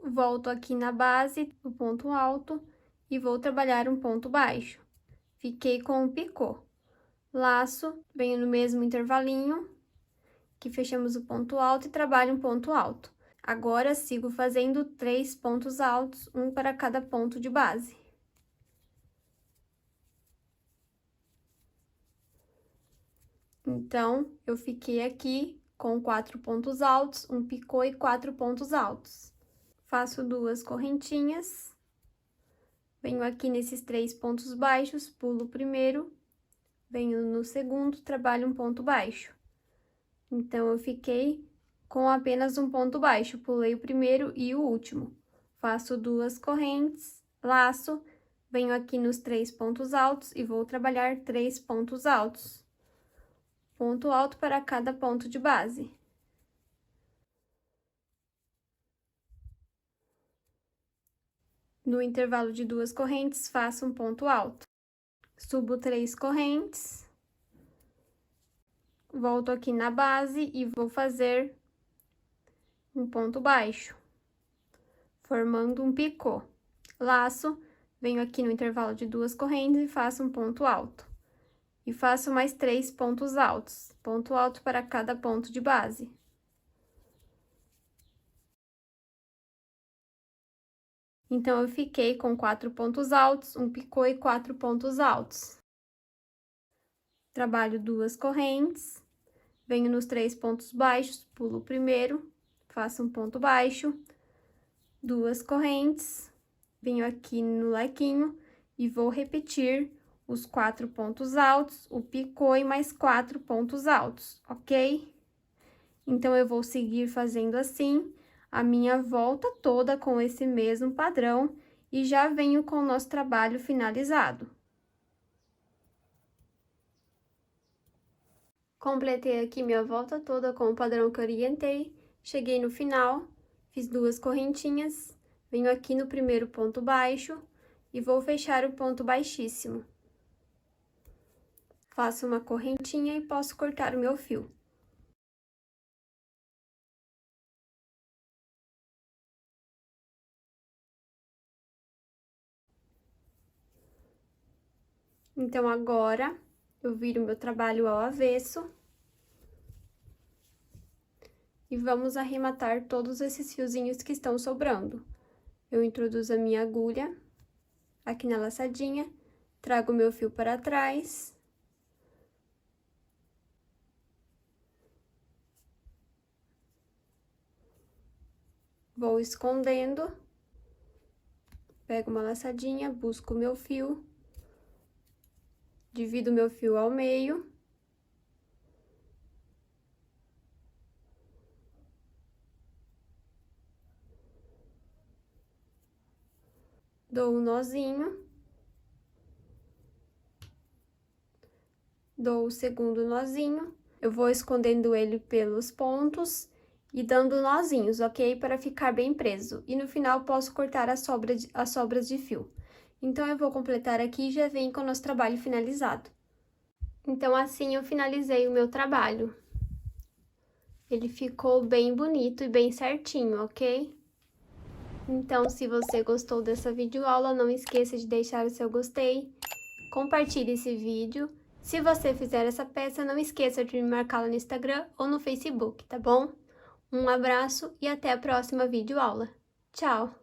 Volto aqui na base do ponto alto e vou trabalhar um ponto baixo. Fiquei com o picô. Laço, venho no mesmo intervalinho, que fechamos o ponto alto e trabalho um ponto alto. Agora, sigo fazendo 3 pontos altos, um para cada ponto de base. Então, eu fiquei aqui com 4 pontos altos, um picô e 4 pontos altos. Faço 2 correntinhas, venho aqui nesses 3 pontos baixos, pulo o primeiro, venho no segundo, trabalho um ponto baixo. Então, eu fiquei com apenas um ponto baixo, pulei o primeiro e o último. Faço 2 correntes, laço, venho aqui nos 3 pontos altos e vou trabalhar 3 pontos altos. Ponto alto para cada ponto de base. No intervalo de 2 correntes, faço um ponto alto. Subo 3 correntes. Volto aqui na base e vou fazer um ponto baixo, formando um picô. Laço, venho aqui no intervalo de 2 correntes e faço um ponto alto. E faço mais 3 pontos altos, ponto alto para cada ponto de base. Então, eu fiquei com 4 pontos altos, um picô e 4 pontos altos. Trabalho 2 correntes, venho nos 3 pontos baixos, pulo o primeiro, faço um ponto baixo, 2 correntes, venho aqui no lequinho e vou repetir os 4 pontos altos, o picô e mais 4 pontos altos, ok? Então, eu vou seguir fazendo assim a minha volta toda com esse mesmo padrão e já venho com o nosso trabalho finalizado. Completei aqui minha volta toda com o padrão que eu orientei, cheguei no final, fiz 2 correntinhas, venho aqui no primeiro ponto baixo e vou fechar o ponto baixíssimo. Faço uma correntinha e posso cortar o meu fio. Então, agora, eu viro meu trabalho ao avesso. E vamos arrematar todos esses fiozinhos que estão sobrando. Eu introduzo a minha agulha aqui na laçadinha, trago meu fio para trás. Vou escondendo. Pego uma laçadinha, busco o meu fio. Divido meu fio ao meio. Dou um nozinho. Dou o segundo nozinho. Eu vou escondendo ele pelos pontos e dando nozinhos, ok? Para ficar bem preso. E no final, posso cortar as sobras de fio. Então, eu vou completar aqui e já vem com o nosso trabalho finalizado. Então, assim, eu finalizei o meu trabalho. Ele ficou bem bonito e bem certinho, ok? Então, se você gostou dessa videoaula, não esqueça de deixar o seu gostei, compartilhe esse vídeo. Se você fizer essa peça, não esqueça de me marcar lá no Instagram ou no Facebook, tá bom? Um abraço e até a próxima videoaula. Tchau!